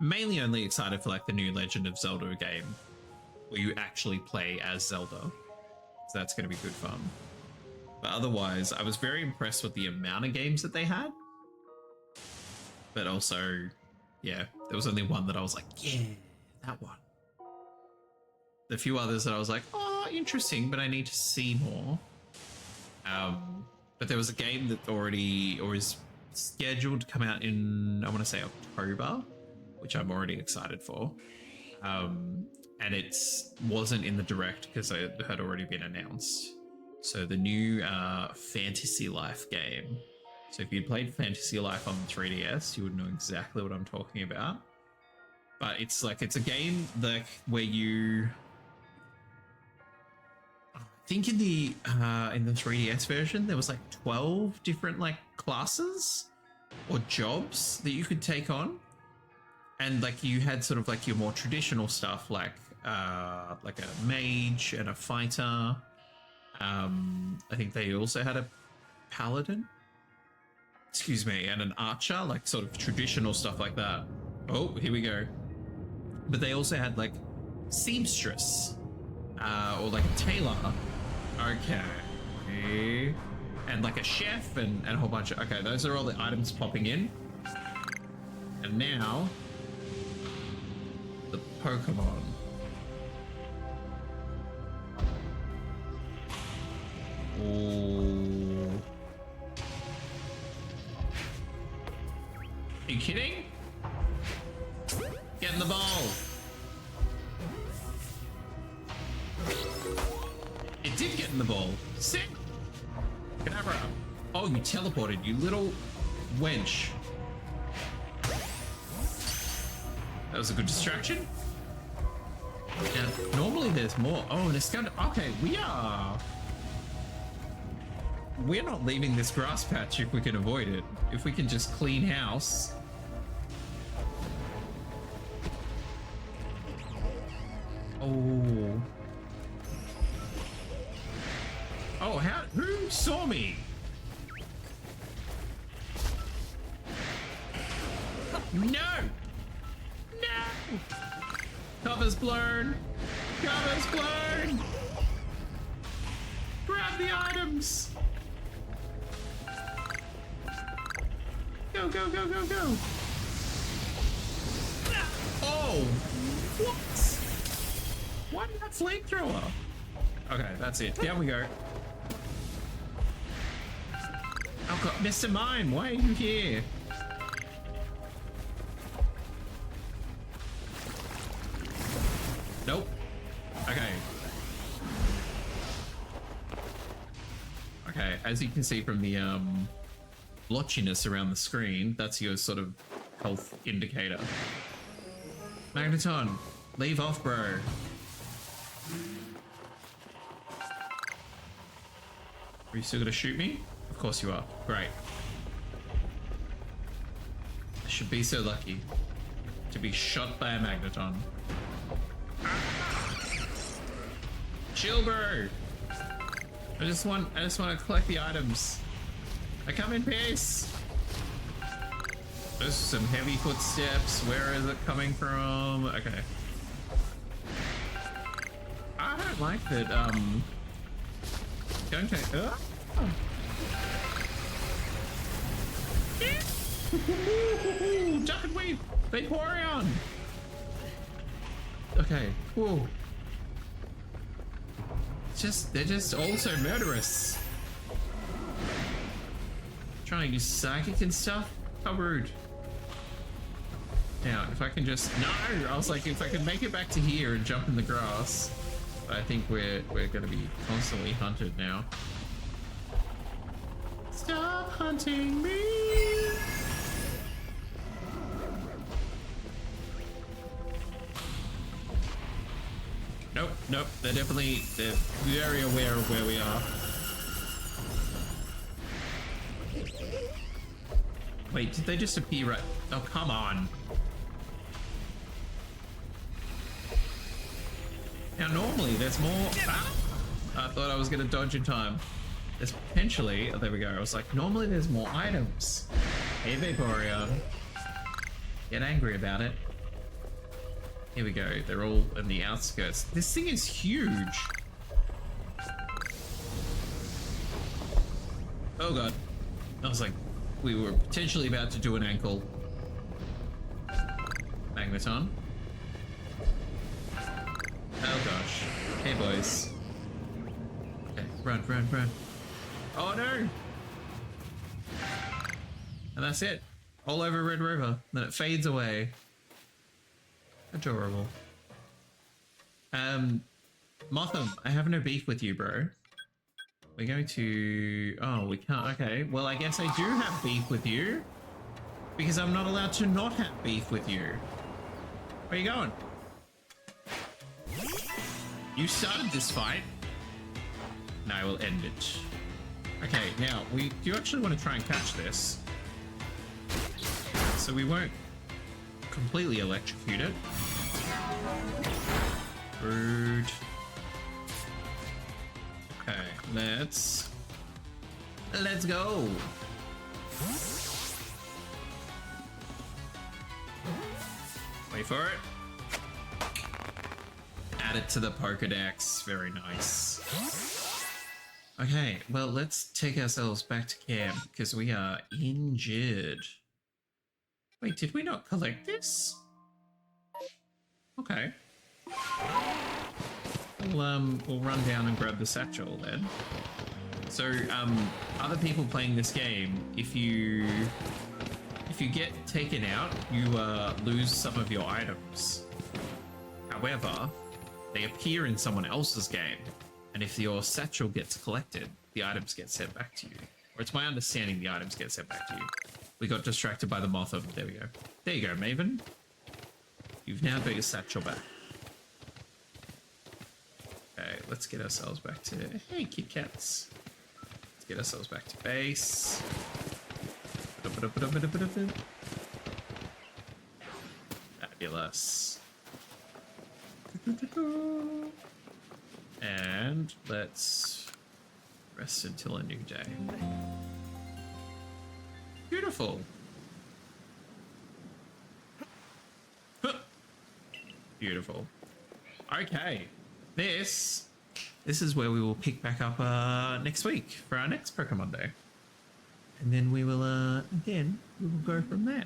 [SPEAKER 1] mainly only excited for like the new Legend of Zelda game where you actually play as Zelda. So that's going to be good fun. But otherwise, I was very impressed with the amount of games that they had. But also, yeah, there was only one that I was like, yeah, that one. The few others that I was like, oh, interesting, but I need to see more. But there was a game that is scheduled to come out in, I want to say October, which I'm already excited for. And it wasn't in the Direct because it had already been announced. So the new Fantasy Life game. So if you played Fantasy Life on the 3DS, you would know exactly what I'm talking about. But it's a game like where you, I think in the 3DS version there was like 12 different like classes or jobs that you could take on, and like you had sort of like your more traditional stuff like a mage and a fighter. I think they also had a paladin, excuse me, and an archer, like sort of traditional stuff like that. Oh, here we go. But they also had like seamstress, or like a tailor. Okay. And like a chef and a whole bunch of, okay, those are all the items popping in. And now, the Pokemon. Oh. Are you kidding? Get in the ball. It did get in the ball. Sick. Cadabra. Oh, you teleported, you little wench. That was a good distraction. Now, normally there's more. Oh, and it's gonna. Okay, we're not leaving this grass patch if we can avoid it. If we can just clean house. Oh. Oh, who saw me? No! No! Cover's blown! Cover's blown! Grab the items! Go, go, go, go, go. Oh, what? Why did that flamethrower? Okay, that's it. Down we go. Oh god, Mr. Mime, why are you here? Nope. Okay. Okay, as you can see from the blotchiness around the screen, that's your sort of health indicator. Magneton, leave off, bro. Are you still gonna shoot me? Of course you are. Great. I should be so lucky to be shot by a Magneton. Chill, bro. I just want to collect the items. I come in peace. There's some heavy footsteps. Where is it coming from? Okay. I don't like that, don't take, oh. Duck and weave! Vaporeon! Okay, whoa. They're just all so murderous. Trying to use psychic and stuff? How rude. Now, if I can just... No! I was like, if I can make it back to here and jump in the grass, I think we're gonna be constantly hunted now. Stop hunting me! Nope, nope, they're very aware of where we are. Wait, did they just appear right? Oh, come on. Now, normally there's more. Ah, I thought I was gonna dodge in time. There's potentially. Oh, there we go. I was like, normally there's more items. Hey, Vaporeon. Get angry about it. Here we go. They're all in the outskirts. This thing is huge. Oh god. I was like, we were potentially about to do an ankle. Magneton. Oh gosh. Hey boys. Okay, run, run, run. Oh no! And that's it. All over Red River. Then it fades away. Adorable. Motham, I have no beef with you, bro. We're going to... Oh, we can't... Okay, well, I guess I do have beef with you. Because I'm not allowed to not have beef with you. Where are you going? You started this fight. Now I will end it. Okay, now, do you actually want to try and catch this? So we won't completely electrocute it. Rude. Okay, let's go. Wait for it. Add it to the Pokedex. Very nice. Okay, well, let's take ourselves back to camp because we are injured. Wait, did we not collect this? Okay. We'll run down and grab the satchel then. So, other people playing this game, if you get taken out, you lose some of your items. However, they appear in someone else's game, and if your satchel gets collected, the items get sent back to you. Or it's my understanding the items get sent back to you. We got distracted by the Motham. There we go. There you go, Maven. You've now got your satchel back. Okay, let's get ourselves back to... Hey, Kit Kats. Let's get ourselves back to base. Fabulous. And let's rest until a new day. Beautiful. Beautiful. Okay. This is where we will pick back up next week for our next Pokemon Day. and then we will, again, we will go from there.